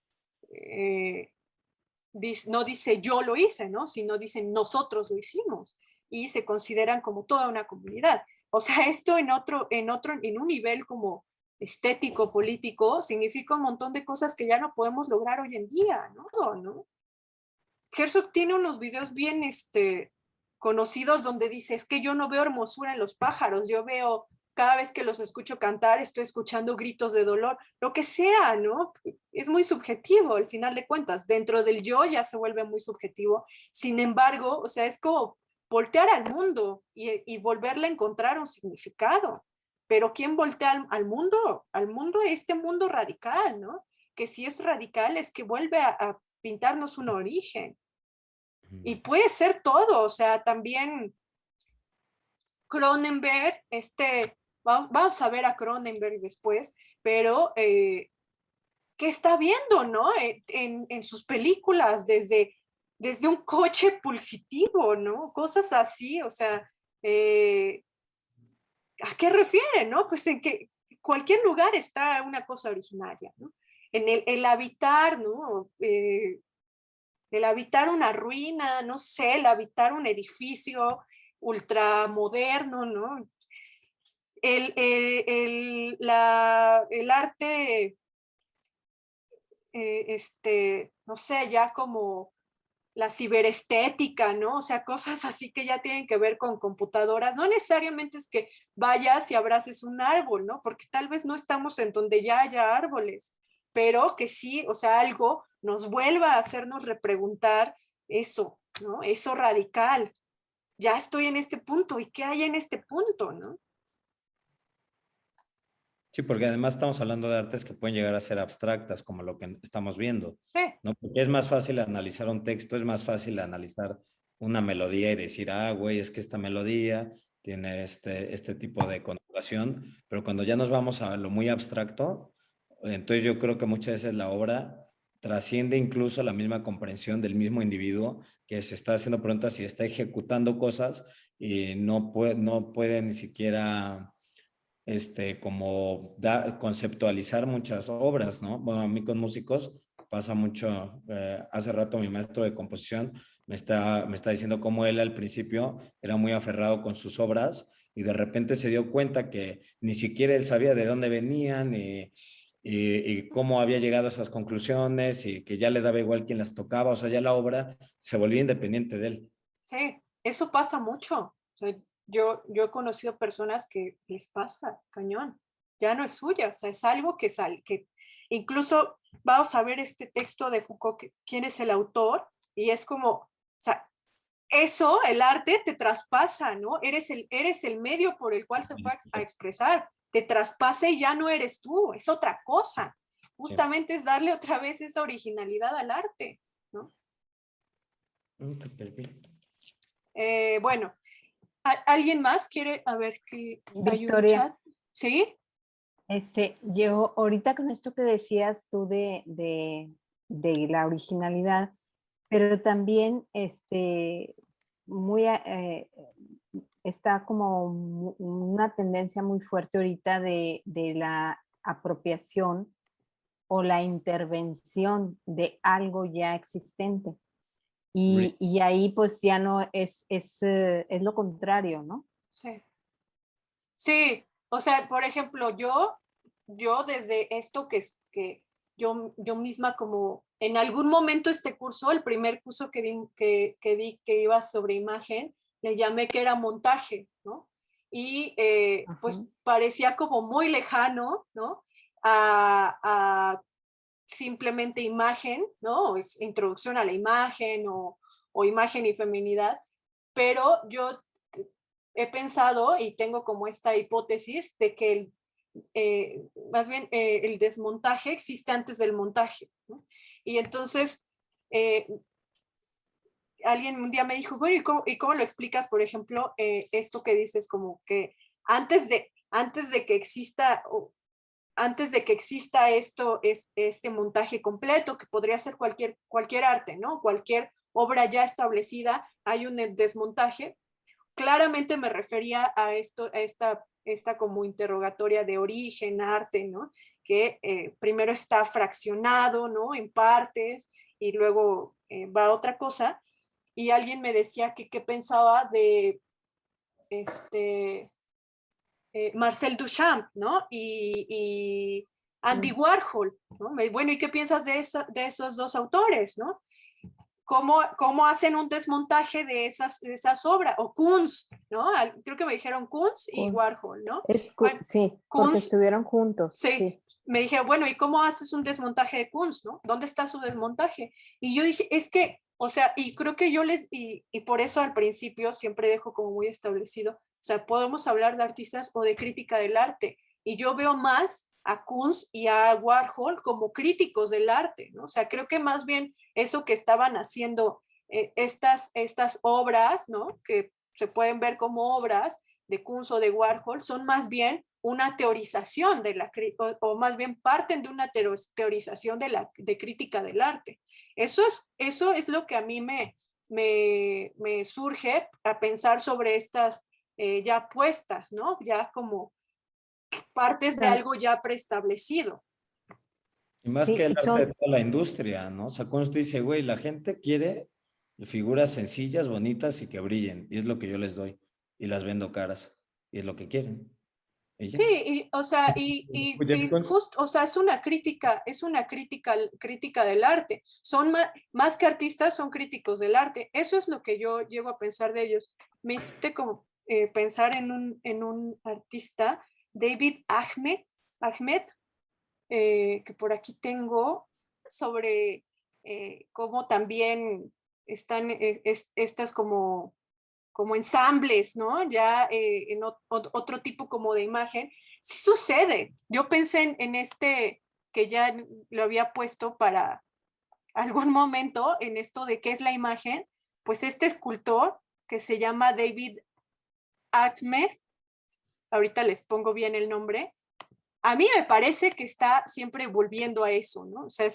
no dice yo lo hice, ¿no? Sino dicen nosotros lo hicimos y se consideran como toda una comunidad. O sea, esto en un nivel como estético, político, significa un montón de cosas que ya no podemos lograr hoy en día, ¿no? Herzog tiene unos videos bien conocidos donde dice, es que yo no veo hermosura en los pájaros, yo veo, cada vez que los escucho cantar, estoy escuchando gritos de dolor, lo que sea, ¿no? Es muy subjetivo, al final de cuentas, dentro del yo ya se vuelve muy subjetivo, sin embargo, o sea, es como voltear al mundo y volverle a encontrar un significado, pero ¿quién voltea al mundo? Al mundo, este mundo radical, ¿no? Que si es radical es que vuelve a pintarnos un origen. Y puede ser todo, o sea, también Cronenberg, vamos a ver a Cronenberg después, pero ¿qué está viendo, no? En sus películas, desde un coche pulsitivo, ¿no? Cosas así, o sea, ¿a qué refiere, no? Pues en que cualquier lugar está una cosa originaria, ¿no? En el habitar, ¿no? El habitar una ruina, no sé, el habitar un edificio ultramoderno, ¿no? El arte, no sé, ya como la ciberestética, ¿no? O sea, cosas así que ya tienen que ver con computadoras. No necesariamente es que vayas y abraces un árbol, ¿no? Porque tal vez no estamos en donde ya haya árboles, pero que sí, o sea, algo nos vuelva a hacernos repreguntar eso, ¿no? Eso radical. Ya estoy en este punto, ¿y qué hay en este punto, no? Sí, porque además estamos hablando de artes que pueden llegar a ser abstractas, como lo que estamos viendo, Sí. ¿no? Porque es más fácil analizar un texto, es más fácil analizar una melodía y decir, ah, güey, es que esta melodía tiene este tipo de connotación, pero cuando ya nos vamos a lo muy abstracto, entonces yo creo que muchas veces la obra trasciende incluso la misma comprensión del mismo individuo que se está haciendo preguntas y está ejecutando cosas y no puede ni siquiera como conceptualizar muchas obras, ¿no? Bueno, a mí con músicos pasa mucho. Hace rato mi maestro de composición me está diciendo cómo él al principio era muy aferrado con sus obras y de repente se dio cuenta que ni siquiera él sabía de dónde venían y cómo había llegado a esas conclusiones y que ya le daba igual quién las tocaba, o sea, ya la obra se volvía independiente de él. Sí, eso pasa mucho. O sea, yo he conocido personas que les pasa, cañón. Ya no es suya, o sea, es algo que incluso vamos a ver este texto de Foucault, ¿quién es el autor? Y es como, o sea, eso, el arte te traspasa, ¿no? Eres el medio por el cual se fue a expresar, te traspasa y ya no eres tú, es otra cosa. Justamente es darle otra vez esa originalidad al arte, ¿no? Bueno, ¿alguien más quiere? A ver, que hay un Victoria. chat. ¿Sí? Yo ahorita con esto que decías tú de la originalidad, pero también muy, está como una tendencia muy fuerte ahorita de la apropiación o la intervención de algo ya existente. Y ahí pues ya no es lo contrario, ¿no? Sí. Sí, o sea, por ejemplo, yo desde esto que yo misma como en algún momento este curso, el primer curso que di que iba sobre imagen, le llamé que era montaje, ¿no? Y pues parecía como muy lejano, ¿no? A simplemente imagen, ¿no? Es introducción a la imagen o imagen y feminidad, pero yo he pensado y tengo como esta hipótesis de que más bien el desmontaje existe antes del montaje, ¿no? Y entonces alguien un día me dijo, bueno, ¿y cómo lo explicas, por ejemplo, esto que dices como que antes de que exista antes de que exista este montaje completo, que podría ser cualquier arte, ¿no? Cualquier obra ya establecida, hay un desmontaje. Claramente me refería a esta como interrogatoria de origen, arte, ¿no? Que primero está fraccionado, ¿no? En partes y luego va a otra cosa. Y alguien me decía que qué pensaba de Marcel Duchamp, ¿no? Y Andy Warhol, ¿no? Bueno, ¿y qué piensas de esos dos autores, ¿no? ¿Cómo hacen un desmontaje de esas obras? O Kunz, ¿no? Creo que me dijeron Kunz y Warhol, ¿no? Bueno, sí, porque Kunz, estuvieron juntos. sí, Sí. me dijeron, bueno, ¿y cómo haces un desmontaje de Kunz, ¿no? ¿Dónde está su desmontaje? Y yo dije, es que, o sea, y creo que y por eso al principio siempre dejo como muy establecido, o sea, podemos hablar de artistas o de crítica del arte, y yo veo más a Kunz y a Warhol como críticos del arte, ¿no? O sea, creo que más bien eso que estaban haciendo estas obras, ¿no? Que se pueden ver como obras de Kunz o de Warhol, son más bien una teorización o más bien parten de una teorización de crítica del arte. Eso es lo que a mí me surge a pensar sobre estas ya puestas, ¿no? Ya como partes de algo ya preestablecido. Y más Sí, que el y arte de toda la industria, ¿no? O sea, cuando usted dice, güey, la gente quiere figuras sencillas, bonitas y que brillen. Y es lo que yo les doy. Y las vendo caras. Y es lo que quieren. Y ya. Sí, o sea, justo, o sea, es una crítica del arte. Son más que artistas, son críticos del arte. Eso es lo que yo llego a pensar de ellos. Me hiciste como pensar en un artista, David Ahmed, que por aquí tengo, sobre cómo también están estas como ensambles, ¿no? Ya en otro tipo como de imagen. Sí sucede. Yo pensé en que ya lo había puesto para algún momento, en esto de qué es la imagen, pues este escultor que se llama David Ahmed, ahorita les pongo bien el nombre, a mí me parece que está siempre volviendo a eso, ¿no? O sea,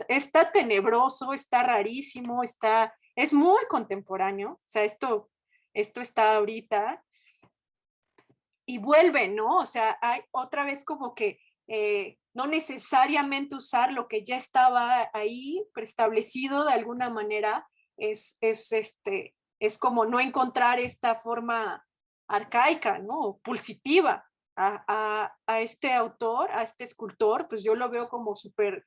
está tenebroso, está rarísimo, es muy contemporáneo, o sea, esto está ahorita y vuelve, ¿no? O sea, hay otra vez como que no necesariamente usar lo que ya estaba ahí preestablecido de alguna manera, es como no encontrar esta forma arcaica, ¿no? Pulsitiva. A este autor, a este escultor, pues yo lo veo como súper,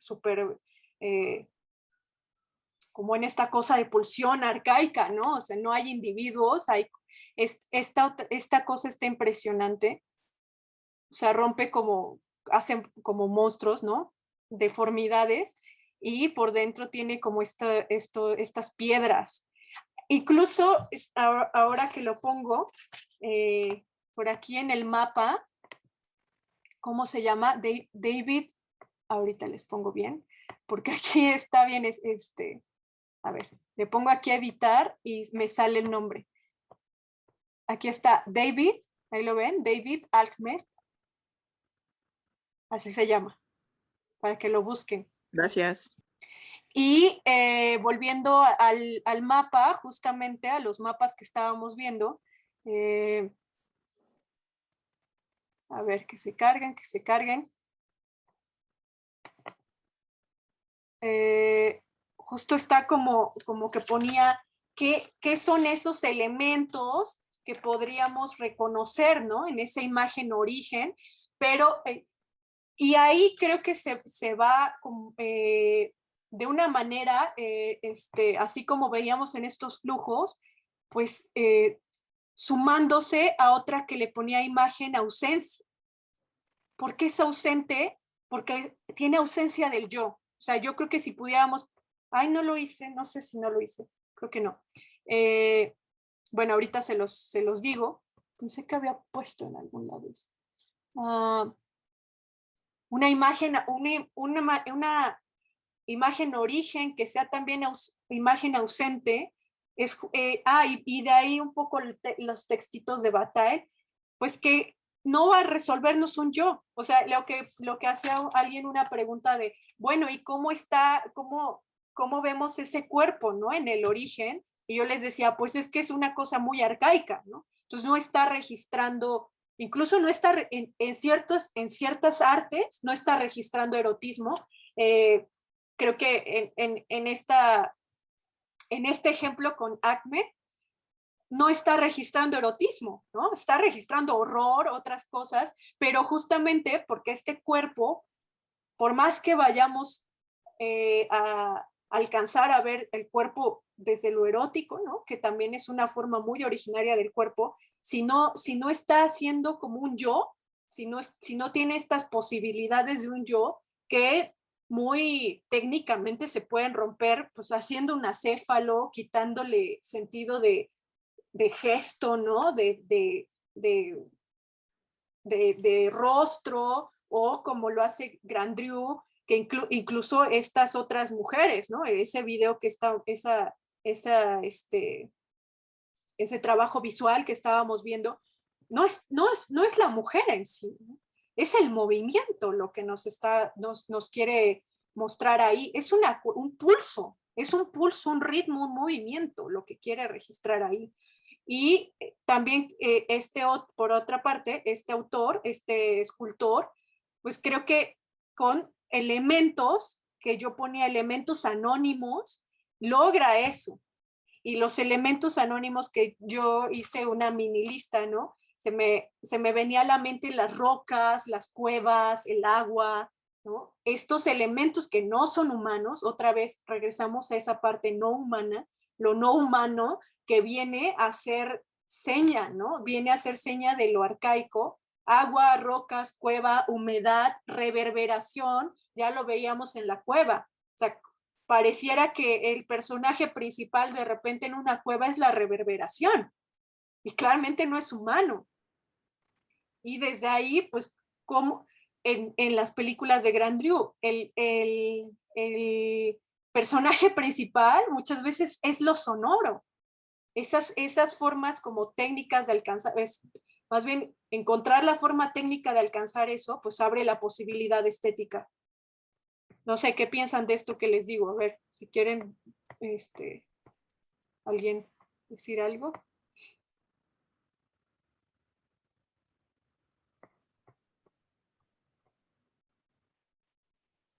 como en esta cosa de pulsión arcaica, ¿no? O sea, no hay individuos, esta cosa está impresionante, o sea, hacen como monstruos, ¿no? Deformidades, y por dentro tiene como estas piedras. Incluso ahora que lo pongo por aquí en el mapa, ¿cómo se llama? David, ahorita les pongo bien, porque aquí está bien, a ver, le pongo aquí a editar y me sale el nombre. Aquí está David, ahí lo ven, David Ahmed, así se llama, para que lo busquen. Gracias. Y volviendo al mapa, justamente a los mapas que estábamos viendo, a ver, que se carguen, que se carguen. Justo está como que ponía qué son esos elementos que podríamos reconocer, ¿no? En esa imagen origen, pero, y ahí creo que se va de una manera, así como veíamos en estos flujos, pues sumándose a otra que le ponía imagen ausencia. ¿Por qué es ausente? Porque tiene ausencia del yo. O sea, yo creo que si pudiéramos, ay, no lo hice, no sé si no lo hice, creo que no. Bueno, ahorita se los digo. Pensé que había puesto en algún lado eso. Una imagen, una imagen origen que sea también imagen ausente. Y de ahí un poco los textitos de Bataille, pues que no va a resolvernos un yo. O sea, lo que hace alguien una pregunta de, bueno, ¿y cómo vemos ese cuerpo, ¿no? En el origen. Y yo les decía, pues es que es una cosa muy arcaica, ¿no? Entonces no está registrando, incluso no está en ciertas artes, no está registrando erotismo. Creo que en este ejemplo con Acme, no está registrando erotismo, ¿no? Está registrando horror, otras cosas, pero justamente porque este cuerpo, por más que vayamos a alcanzar a ver el cuerpo desde lo erótico, ¿no? Que también es una forma muy originaria del cuerpo, si no está haciendo como un yo, si no tiene estas posibilidades de un yo, que muy técnicamente se pueden romper, pues haciendo un acéfalo, quitándole sentido de gesto, ¿no? De rostro, o como lo hace Grandrieu, que incluso estas otras mujeres, ¿no? Ese video que está, ese trabajo visual que estábamos viendo, no es la mujer en sí, ¿no? Es el movimiento lo que nos quiere mostrar ahí. Es un pulso, un ritmo, un movimiento, lo que quiere registrar ahí. Y también por otra parte, este autor, este escultor, pues creo que con elementos, que yo ponía elementos anónimos, logra eso. Y los elementos anónimos que yo hice una mini lista, ¿no? Se me venía a la mente las rocas, las cuevas, el agua, ¿no? Estos elementos que no son humanos, otra vez regresamos a esa parte no humana, lo no humano que viene a ser seña, ¿no? Viene a ser seña de lo arcaico, agua, rocas, cueva, humedad, reverberación, ya lo veíamos en la cueva. O sea, pareciera que el personaje principal de repente en una cueva es la reverberación, y claramente no es humano. Y desde ahí, pues, como en las películas de Grandrieu, el personaje principal muchas veces es lo sonoro. Esas formas como técnicas de alcanzar, más bien encontrar la forma técnica de alcanzar eso, pues abre la posibilidad estética. No sé qué piensan de esto que les digo. A ver, si quieren, alguien decir algo.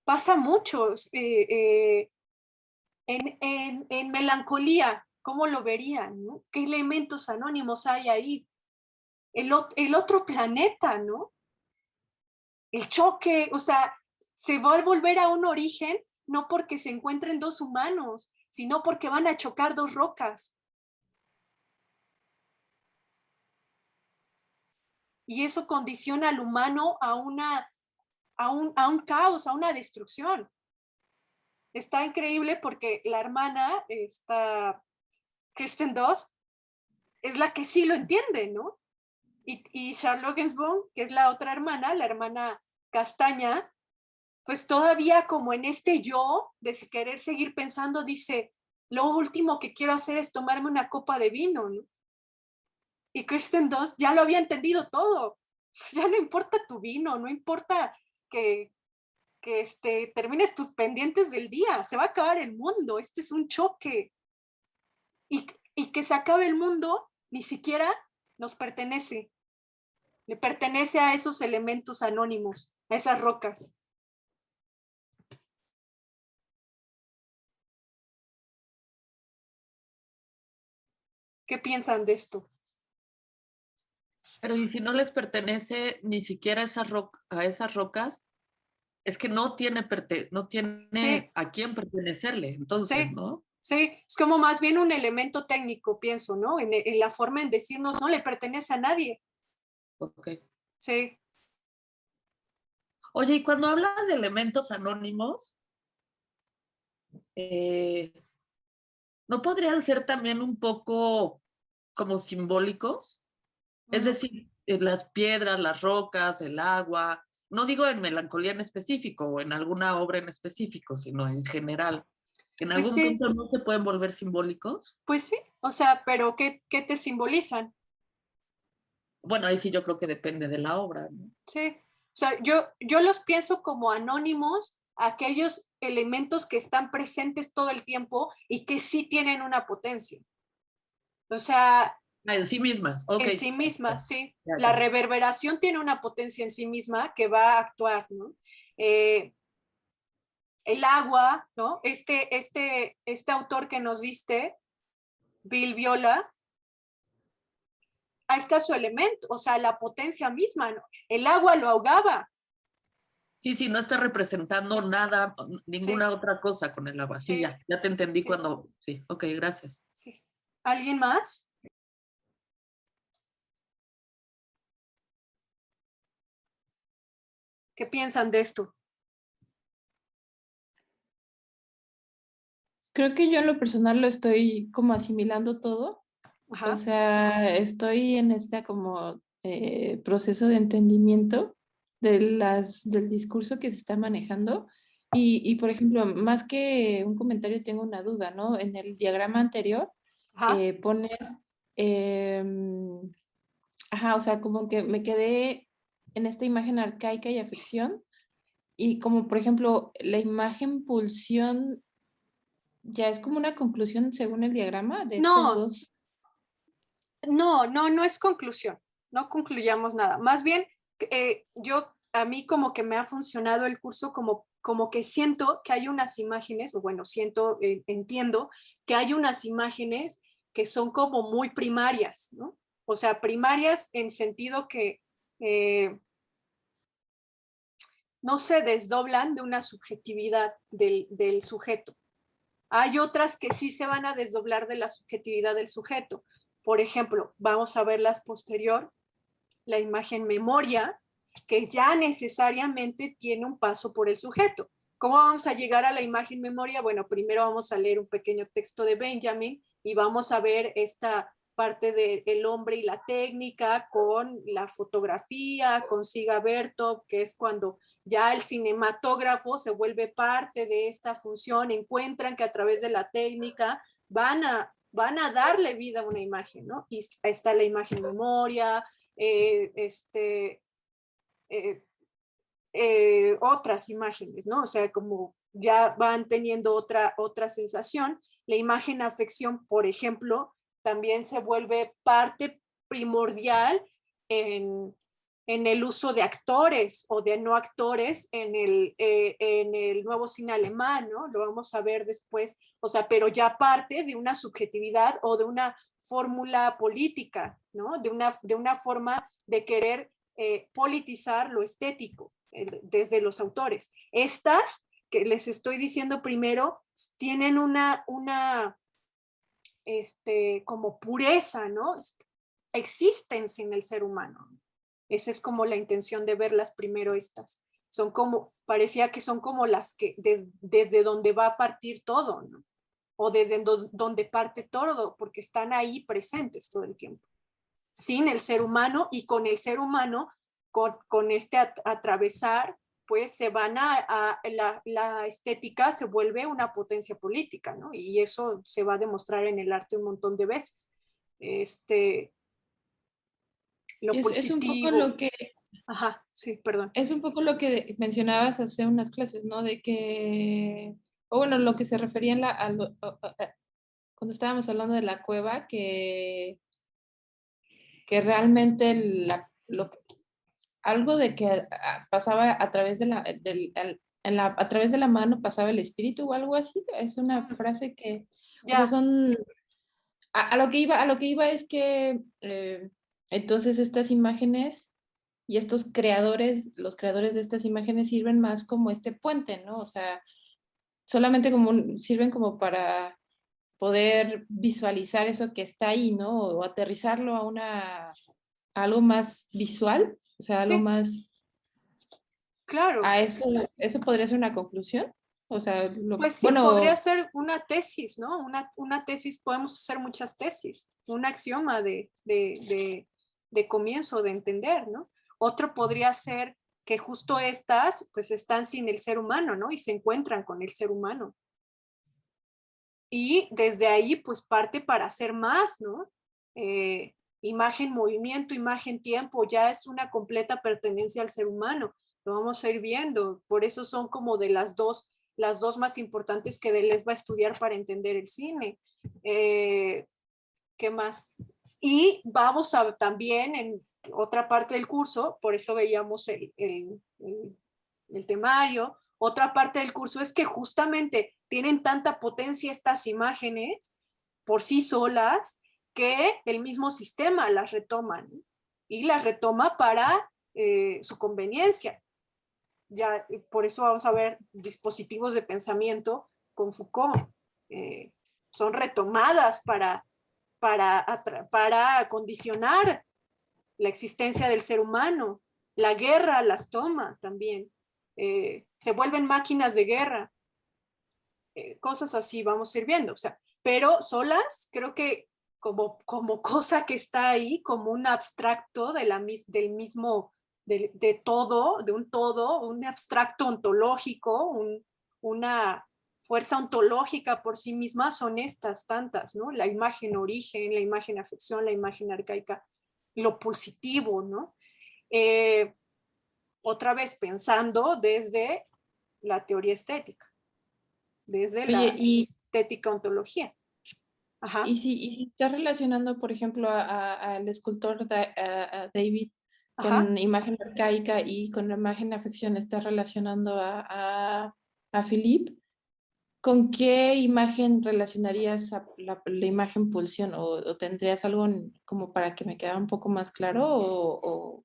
Pasa mucho en melancolía. ¿Cómo lo verían? ¿No? ¿Qué elementos anónimos hay ahí? El otro planeta, ¿no? El choque, o sea, se va a volver a un origen no porque se encuentren dos humanos, sino porque van a chocar dos rocas. Y eso condiciona al humano a un caos, a una destrucción. está increíble porque la hermana, Kristen Dunst, es la que sí lo entiende, ¿no? Y Charlotte Gainsbourg, que es la otra hermana, la hermana castaña, pues todavía como en este yo de querer seguir pensando, dice, lo último que quiero hacer es tomarme una copa de vino, ¿no? Y Kristen Dunst ya lo había entendido todo. Ya no importa tu vino, no importa que termines tus pendientes del día, se va a acabar el mundo, esto es un choque. Y que se acabe el mundo ni siquiera nos pertenece, le pertenece a esos elementos anónimos, a esas rocas. ¿Qué piensan de esto? Pero y si no les pertenece ni siquiera a esas rocas, es que no tiene Sí, a quién pertenecerle, entonces, sí, ¿no? sí, es como más bien un elemento técnico, pienso, ¿no? En la forma en decirnos, no le pertenece a nadie. Ok. Sí. Oye, y cuando hablas de elementos anónimos, eh, ¿no podrían ser también un poco como simbólicos? Es decir, las piedras, las rocas, el agua, no digo en melancolía en específico o en alguna obra en específico, sino en general. ¿En Pues algún sí, punto no se pueden volver simbólicos? pues sí, o sea, pero ¿qué te simbolizan? Bueno, ahí sí yo creo que depende de la obra, ¿no? Sí, o sea, yo los pienso como anónimos, aquellos elementos que están presentes todo el tiempo y que sí tienen una potencia. O sea, Ah, en sí mismas, ok. en sí misma, sí. Ya, La ya. reverberación tiene una potencia en sí misma que va a actuar, ¿no? El agua, ¿no? Este autor que nos diste, Bill Viola, ahí está su elemento, o sea, la potencia misma, ¿no? El agua lo ahogaba. Sí, sí, no está representando nada, Sí, ninguna otra cosa con el agua. Sí, sí, ya te entendí sí, cuando, sí, ok, gracias. sí. ¿Alguien más? ¿Qué piensan de esto? Creo que yo en lo personal lo estoy como asimilando todo. O Ajá, sea, estoy en este como proceso de entendimiento del discurso que se está manejando. Por ejemplo, más que un comentario, tengo una duda, ¿no? En el diagrama anterior ajá, pones, ajá, o sea, como que me quedé en esta imagen arcaica y afección. Y como, por ejemplo, la imagen pulsión ya es como una conclusión según el diagrama de estos no, dos. no es conclusión, no concluyamos nada. Más bien, a mí como que me ha funcionado el curso como que siento que hay unas imágenes, o bueno, entiendo que hay unas imágenes que son como muy primarias, ¿no? O sea, primarias en sentido que no se desdoblan de una subjetividad del sujeto. Hay otras que sí se van a desdoblar de la subjetividad del sujeto. Por ejemplo, vamos a ver las posterior, la imagen memoria, que ya necesariamente tiene un paso por el sujeto. ¿Cómo vamos a llegar a la imagen memoria? Bueno, primero vamos a leer un pequeño texto de Benjamin y vamos a ver esta parte del hombre y la técnica con la fotografía, con Siga Bertov, que es cuando ya el cinematógrafo se vuelve parte de esta función, encuentran que a través de la técnica van a darle vida a una imagen, ¿no? Y ahí está la imagen memoria, eh, este, eh, otras imágenes, ¿no? O sea, como ya van teniendo otra sensación. La imagen afección, por ejemplo, también se vuelve parte primordial en el uso de actores o de no actores en el nuevo cine alemán, ¿no? Lo vamos a ver después, o sea, pero ya parte de una subjetividad o de una fórmula política, ¿no? De una forma de querer politizar lo estético desde los autores. Estas que les estoy diciendo primero tienen una como pureza, ¿no? Existen sin el ser humano. Esa es como la intención de verlas primero estas. son como, parecía que son como las que desde donde va a partir todo, ¿no? O desde donde parte todo, porque están ahí presentes todo el tiempo. Sin el ser humano y con el ser humano, con este atravesar, pues se van la estética se vuelve una potencia política, ¿no? Y eso se va a demostrar en el arte un montón de veces. Lo Es un poco positivo. lo que, Ajá, sí, perdón. es un poco lo que mencionabas hace unas clases, ¿no? De que, o bueno, lo que se refería en cuando estábamos hablando de la cueva, que realmente algo de que pasaba a través de a través de la mano pasaba el espíritu o algo así. Es una frase que, o sea, Ya, a lo que iba es que entonces estas imágenes y estos creadores, los creadores de estas imágenes sirven más como este puente, ¿no? O sea, solamente sirven como para poder visualizar eso que está ahí, ¿no? O aterrizarlo a algo más visual, o sea, algo sí, más, claro. a eso podría ser una conclusión. O sea, Pues sí, bueno, podría ser una tesis, ¿no? Una tesis, podemos hacer muchas tesis, un axioma de comienzo, de entender, ¿no? Otro podría ser que justo estas, pues están sin el ser humano, ¿no? Y se encuentran con el ser humano. Y desde ahí, pues parte para hacer más, ¿no? Imagen, movimiento, imagen, tiempo, ya es una completa pertenencia al ser humano. Lo vamos a ir viendo. Por eso son como de las dos más importantes que les va a estudiar para entender el cine. ¿Qué más? Y vamos a también en otra parte del curso, por eso veíamos el temario, otra parte del curso es que justamente tienen tanta potencia estas imágenes por sí solas que el mismo sistema las retoma, ¿no? Y las retoma para su conveniencia. Ya, por eso vamos a ver dispositivos de pensamiento con Foucault. Son retomadas para condicionar la existencia del ser humano. La guerra las toma también. Se vuelven máquinas de guerra. Cosas así vamos a ir viendo. O sea, pero solas, creo que como cosa que está ahí, como un abstracto del mismo, de un todo, un abstracto ontológico, una fuerza ontológica por sí misma, son estas tantas, ¿no? La imagen origen, la imagen afección, la imagen arcaica, lo positivo, ¿no? Otra vez pensando desde la teoría estética, desde oye, la estética ontología. Ajá. y si estás relacionando, por ejemplo, al escultor a David Ajá. con imagen arcaica y con la imagen de afección, estás relacionando a Philippe, ¿con qué imagen relacionarías la imagen pulsión? O tendrías algo como para que me quede un poco más claro? ¿O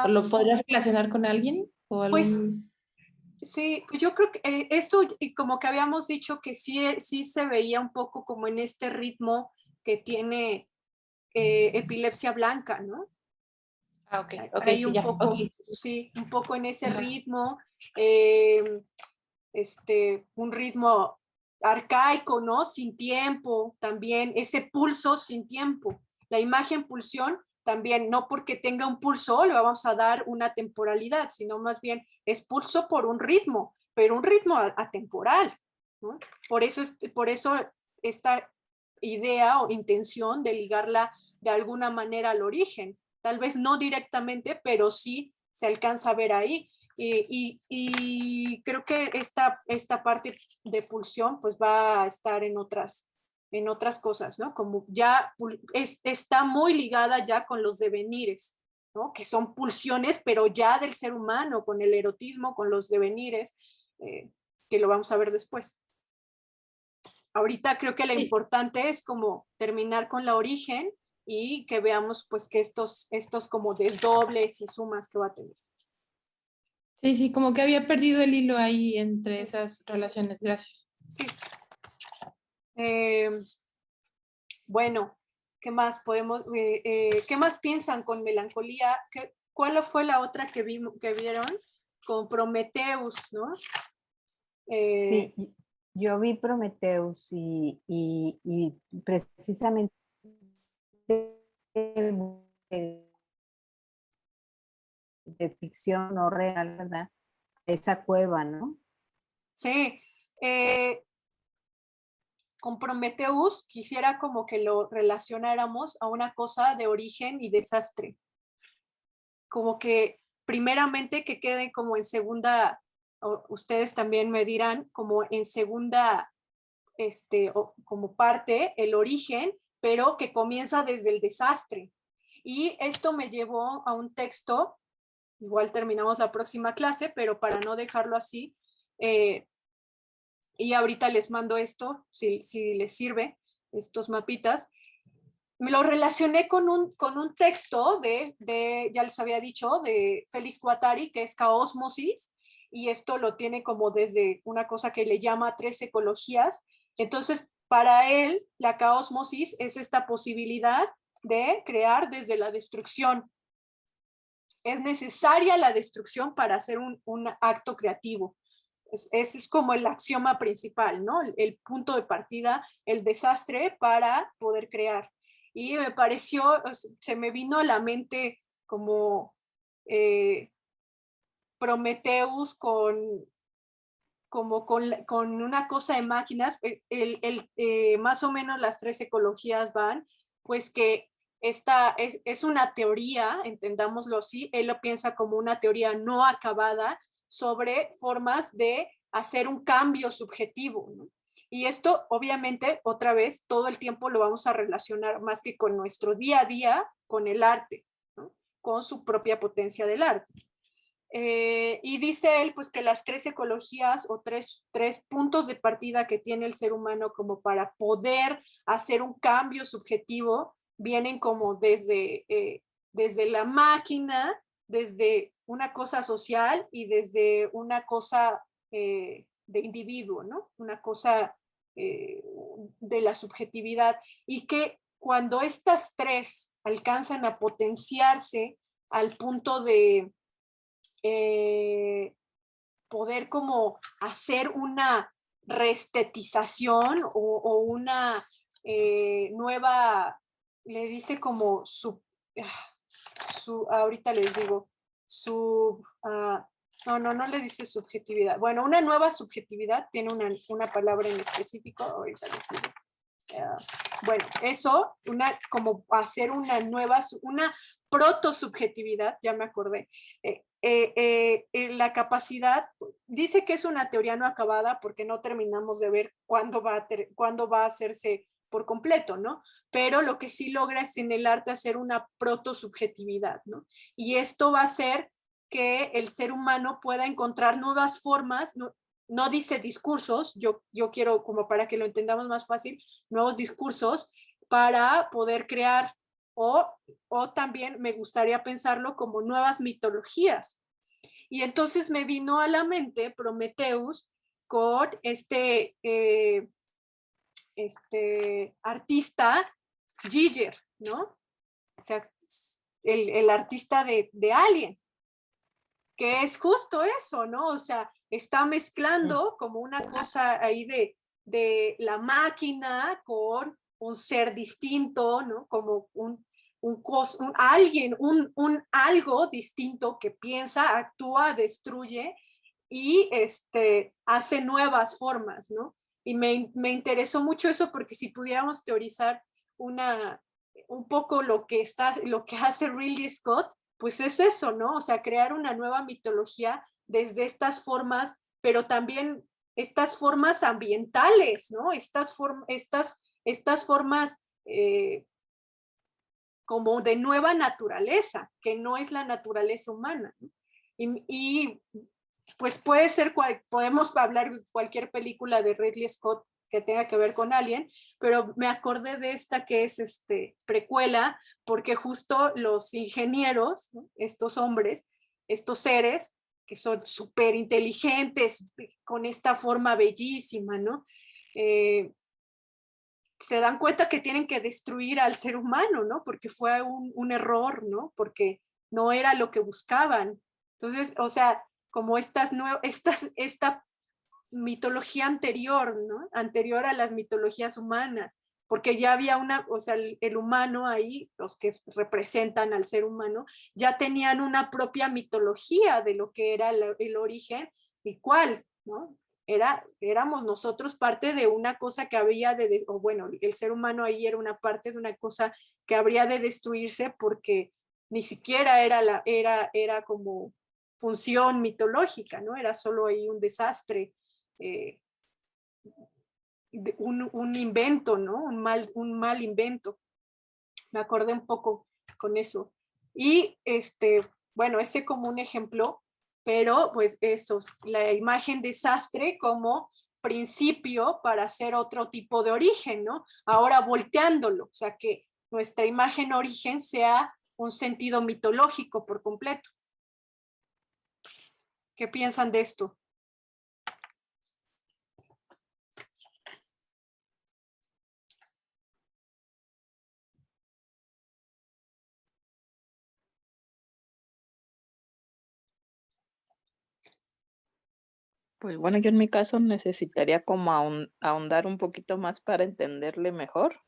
lo podrías relacionar con alguien? ¿O Pues algún...? sí, yo creo que esto, como que habíamos dicho que sí se veía un poco como en este ritmo que tiene epilepsia blanca, ¿no? Ah, ok, ok, Hay sí, un ya, ok. poco, sí, un poco en ese Ajá. ritmo, un ritmo arcaico, ¿no? Sin tiempo, también ese pulso sin tiempo. La imagen pulsión también, no porque tenga un pulso le vamos a dar una temporalidad, sino más bien es pulso por un ritmo, pero un ritmo atemporal, ¿no? Por eso esta idea o intención de ligarla de alguna manera al origen, tal vez no directamente, pero sí se alcanza a ver ahí. Y creo que esta parte de pulsión pues va a estar en otras cosas, ¿no? Como ya está muy ligada ya con los devenires, ¿no? Que son pulsiones, pero ya del ser humano, con el erotismo, con los devenires, que lo vamos a ver después. Ahorita creo que lo importante es como terminar con la origen y que veamos pues que estos como desdobles y sumas que va a tener. Sí, sí, como que había perdido el hilo ahí entre Sí. esas relaciones. Gracias. Sí. Bueno, ¿qué más podemos, qué más piensan con melancolía? ¿Cuál fue la otra que vieron? con Prometheus, ¿no? Sí, yo vi Prometheus y precisamente de ficción no real, ¿verdad? Esa cueva, ¿no? Sí. Con Prometheus quisiera como que lo relacionáramos a una cosa de origen y desastre. Como que primeramente que quede como en segunda, ustedes también me dirán, como en segunda, como parte, el origen, pero que comienza desde el desastre. Y esto me llevó a un texto, igual terminamos la próxima clase, pero para no dejarlo así, y ahorita les mando esto, si les sirve, estos mapitas. Me lo relacioné con un texto ya les había dicho, de Félix Guattari, que es Caosmosis, y esto lo tiene como desde una cosa que le llama 3 ecologías. Entonces, para él, la caosmosis es esta posibilidad de crear desde la destrucción. Es necesaria la destrucción para hacer un acto creativo. Ese es como el axioma principal, ¿no? El punto de partida, el desastre para poder crear. Y me pareció, se me vino a la mente como Prometheus con una cosa de máquinas, más o menos las 3 ecologías van, pues que esta es una teoría, entendámoslo así, él lo piensa como una teoría no acabada sobre formas de hacer un cambio subjetivo, ¿no? Y esto, obviamente, otra vez, todo el tiempo lo vamos a relacionar más que con nuestro día a día, con el arte, ¿no? Con su propia potencia del arte. Y dice él pues que las 3 ecologías o tres puntos de partida que tiene el ser humano como para poder hacer un cambio subjetivo vienen como desde la máquina, desde una cosa social y desde una cosa de individuo, ¿no? Una cosa de la subjetividad, y que cuando estas 3 alcanzan a potenciarse al punto de poder como hacer una reestetización o una nueva, le dice como ahorita les digo, no le dice subjetividad. Bueno, una nueva subjetividad tiene una palabra en específico, ahorita les digo. Bueno, eso, como hacer una nueva, una protosubjetividad, ya me acordé. La capacidad, dice que es una teoría no acabada porque no terminamos de ver cuándo va a hacerse por completo, ¿no? Pero lo que sí logra es en el arte hacer una protosubjetividad, ¿no? Y esto va a hacer que el ser humano pueda encontrar nuevas formas, no dice discursos, yo quiero, como para que lo entendamos más fácil, nuevos discursos para poder crear, o también me gustaría pensarlo como nuevas mitologías. Y entonces me vino a la mente Prometheus con este artista Giger, ¿no? O sea, el artista de Alien, que es justo eso, ¿no? O sea, está mezclando como una cosa ahí de la máquina con un ser distinto, ¿no? Como alguien, un algo distinto que piensa, actúa, destruye y hace nuevas formas, ¿no? Y me interesó mucho eso porque si pudiéramos teorizar un poco lo que hace Ridley Scott, pues es eso, ¿no? O sea, crear una nueva mitología desde estas formas, pero también estas formas ambientales, ¿no? Estas formas como de nueva naturaleza, que no es la naturaleza humana, ¿no? Y pues puede ser, podemos hablar de cualquier película de Ridley Scott que tenga que ver con Alien, pero me acordé de esta que es precuela, porque justo los ingenieros, ¿no? Estos hombres, estos seres que son súper inteligentes, con esta forma bellísima, ¿no? Se dan cuenta que tienen que destruir al ser humano, ¿no? Porque fue un error, ¿no? Porque no era lo que buscaban. Entonces, o sea, como esta mitología anterior, ¿no? Anterior a las mitologías humanas, porque ya había o sea, el humano ahí, los que representan al ser humano, ya tenían una propia mitología de lo que era el origen y cuál, ¿no? Éramos nosotros parte de una cosa que había o bueno, el ser humano ahí era una parte de una cosa que habría de destruirse porque ni siquiera era como función mitológica, ¿no? Era solo ahí un desastre, un invento, ¿no? Un mal invento. Me acordé un poco con eso. Y bueno, ese como un ejemplo, pero pues eso, la imagen desastre como principio para hacer otro tipo de origen, ¿no? Ahora volteándolo, o sea, que nuestra imagen origen sea un sentido mitológico por completo. ¿Qué piensan de esto? Pues bueno, yo en mi caso necesitaría como ahondar un poquito más para entenderle mejor.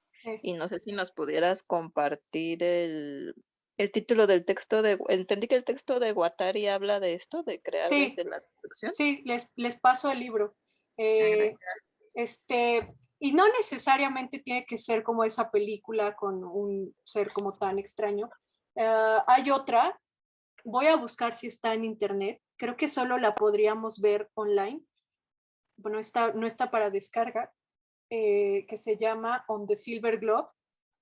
Y no sé si nos pudieras compartir el título del texto entendí que el texto de Guattari habla de esto, de crear Sí, desde la destrucción. sí, les paso el libro. Y no necesariamente tiene que ser como esa película con un ser como tan extraño. Hay otra, voy a buscar si está en internet, creo que solo la podríamos ver online. Bueno, no está para descarga, que se llama On the Silver Globe,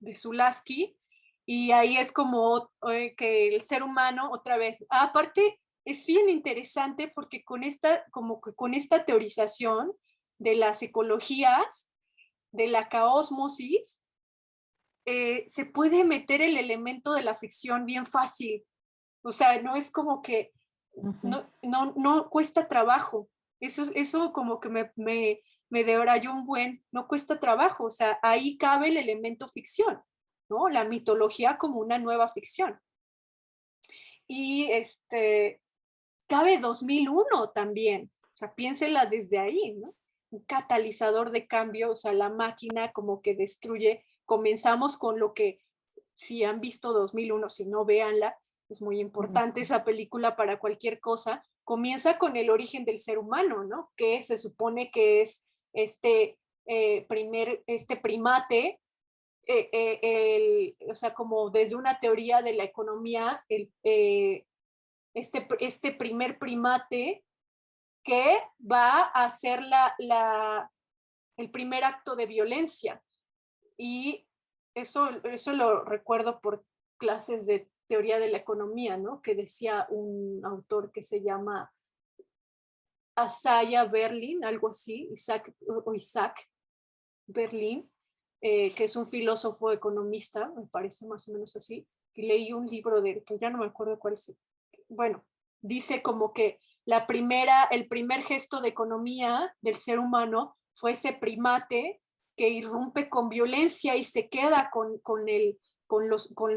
de Zulaski, y ahí es como que el ser humano, otra vez, aparte, es bien interesante porque como que con esta teorización de las ecologías, de la caosmosis, se puede meter el elemento de la ficción bien fácil. O sea, no es como que no cuesta trabajo. Eso como que me debrayó un buen, no cuesta trabajo. O sea, ahí cabe el elemento ficción, ¿no? La mitología como una nueva ficción. Y cabe 2001 también. O sea, piénsela desde ahí, ¿no? Un catalizador de cambio, o sea, la máquina como que destruye. Comenzamos con lo que, si han visto 2001, si no, véanla, es muy importante esa película para cualquier cosa. Comienza con el origen del ser humano, ¿no? Que se supone que es este primate, o sea, como desde una teoría de la economía, este primer primate que va a hacer el primer acto de violencia. Y eso lo recuerdo por clases de teoría de la economía, ¿no? Que decía un autor que se llama Asaya Berlin, algo así, Isaac Berlin, que es un filósofo economista, me parece más o menos así, y leí un libro de él, que ya no me acuerdo cuál es. Bueno, dice como que el primer gesto de economía del ser humano fue ese primate que irrumpe con violencia y se queda con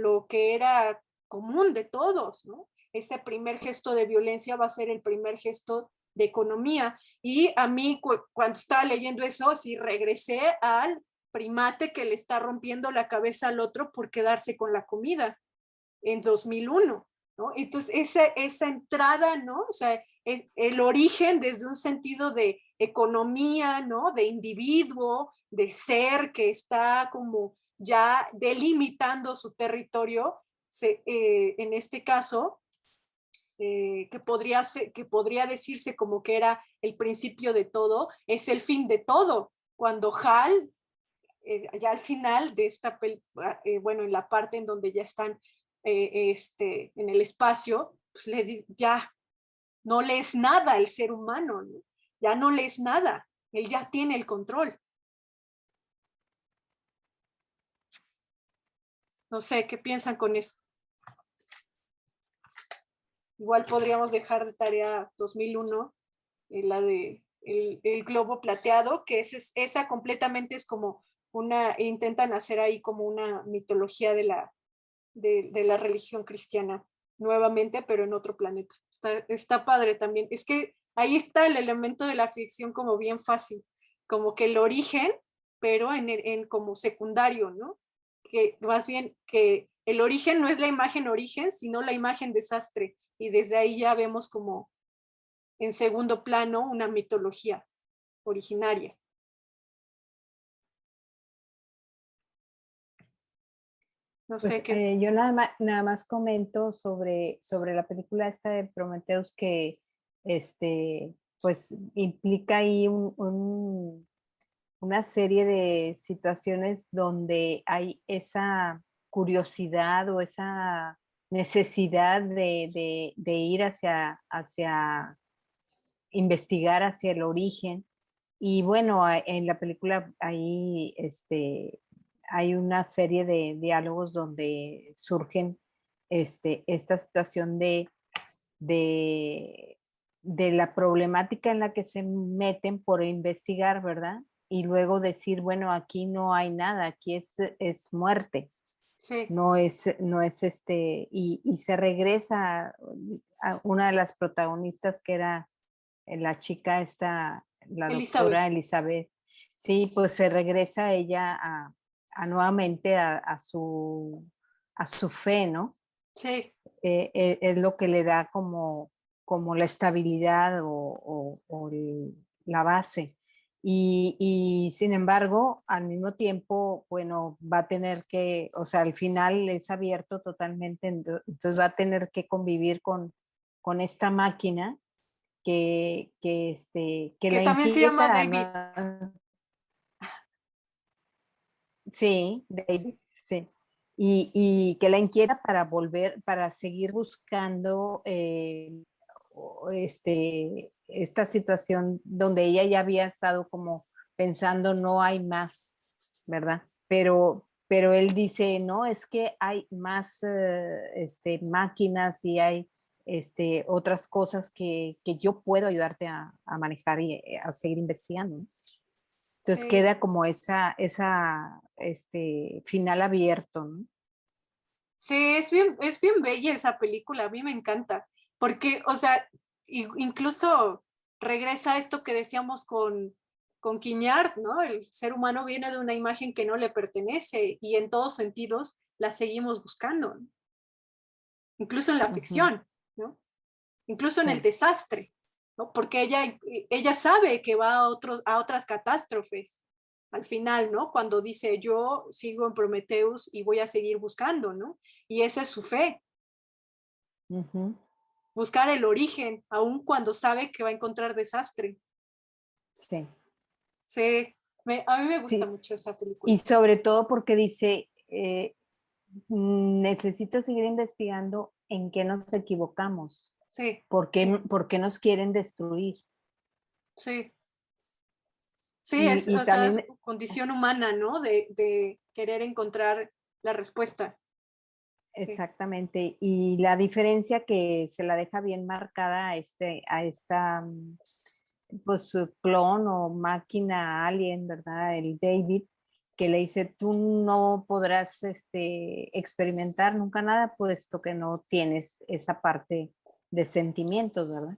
lo que era común de todos, ¿no? Ese primer gesto de violencia va a ser el primer gesto de economía. Y a mí, cuando estaba leyendo eso, sí regresé al primate que le está rompiendo la cabeza al otro por quedarse con la comida en 2001, ¿no? Entonces, esa entrada, ¿no? O sea, es el origen desde un sentido de economía, ¿no? De individuo, de ser que está como ya delimitando su territorio, en este caso, que podría decirse como que era el principio de todo, es el fin de todo. Cuando Hal, ya al final de esta película, bueno, en la parte en donde ya están en el espacio, pues ya no le es nada al ser humano, ¿no? Ya no le es nada, él ya tiene el control. No sé, ¿qué piensan con eso? Igual podríamos dejar de tarea 2001, la de el globo plateado, que esa completamente es como intentan hacer ahí como una mitología de la religión cristiana. nuevamente, pero en otro planeta. Está padre también. Es que ahí está el elemento de la ficción como bien fácil, como que el origen, pero en como secundario, ¿no? Que más bien que el origen no es la imagen origen, sino la imagen desastre. Y desde ahí ya vemos como en segundo plano una mitología originaria. No Pues sé qué. yo nada más comento sobre la película esta de Prometheus que pues implica ahí una serie de situaciones donde hay esa curiosidad o esa necesidad de ir hacia investigar hacia el origen. Y bueno, en la película ahí hay una serie de diálogos donde surgen esta situación de, de la problemática en la que se meten por investigar, ¿verdad? Y luego decir, bueno, aquí no hay nada, aquí es muerte. Sí. No es y se regresa a una de las protagonistas que era la chica esta, la doctora Elizabeth. Sí, pues se regresa ella a nuevamente a su fe, ¿no? Sí. Es lo que le da como la estabilidad la base. Y sin embargo, al mismo tiempo, bueno, va a tener que, o sea, al final es abierto totalmente, entonces va a tener que convivir con esta máquina que la también se llama inquieta, David. ¿no? Sí, David, Sí. sí. Y que la inquieta para volver, para seguir buscando esta situación donde ella ya había estado como pensando no hay más, ¿verdad? Pero él dice, no, es que hay más máquinas y hay otras cosas que yo puedo ayudarte a manejar y a seguir investigando, ¿no? Entonces Sí. queda como esa final abierto, ¿no? Sí, es bien bella esa película, a mí me encanta, porque, o sea, incluso regresa a esto que decíamos con Quiñard, ¿no? El ser humano viene de una imagen que no le pertenece y en todos sentidos la seguimos buscando, ¿no? Incluso en la ficción, ¿no? Incluso en el desastre, ¿no? Porque ella sabe que va a otras catástrofes al final, ¿no? Cuando dice yo sigo en Prometheus y voy a seguir buscando, ¿no? Y esa es su fe. Buscar el origen, aun cuando sabe que va a encontrar desastre. Sí. Sí, a mí me gusta Sí. mucho esa película. Y sobre todo porque dice, necesito seguir investigando en qué nos equivocamos. Sí. ¿Por qué nos quieren destruir? Sí. Sí, o sea, es condición humana, ¿no? De querer encontrar la respuesta. Exactamente. Sí. Y la diferencia que se la deja bien marcada a esta pues clon o máquina alien, ¿verdad? El David, que le dice, tú no podrás experimentar nunca nada, puesto que no tienes esa parte de sentimientos, ¿verdad?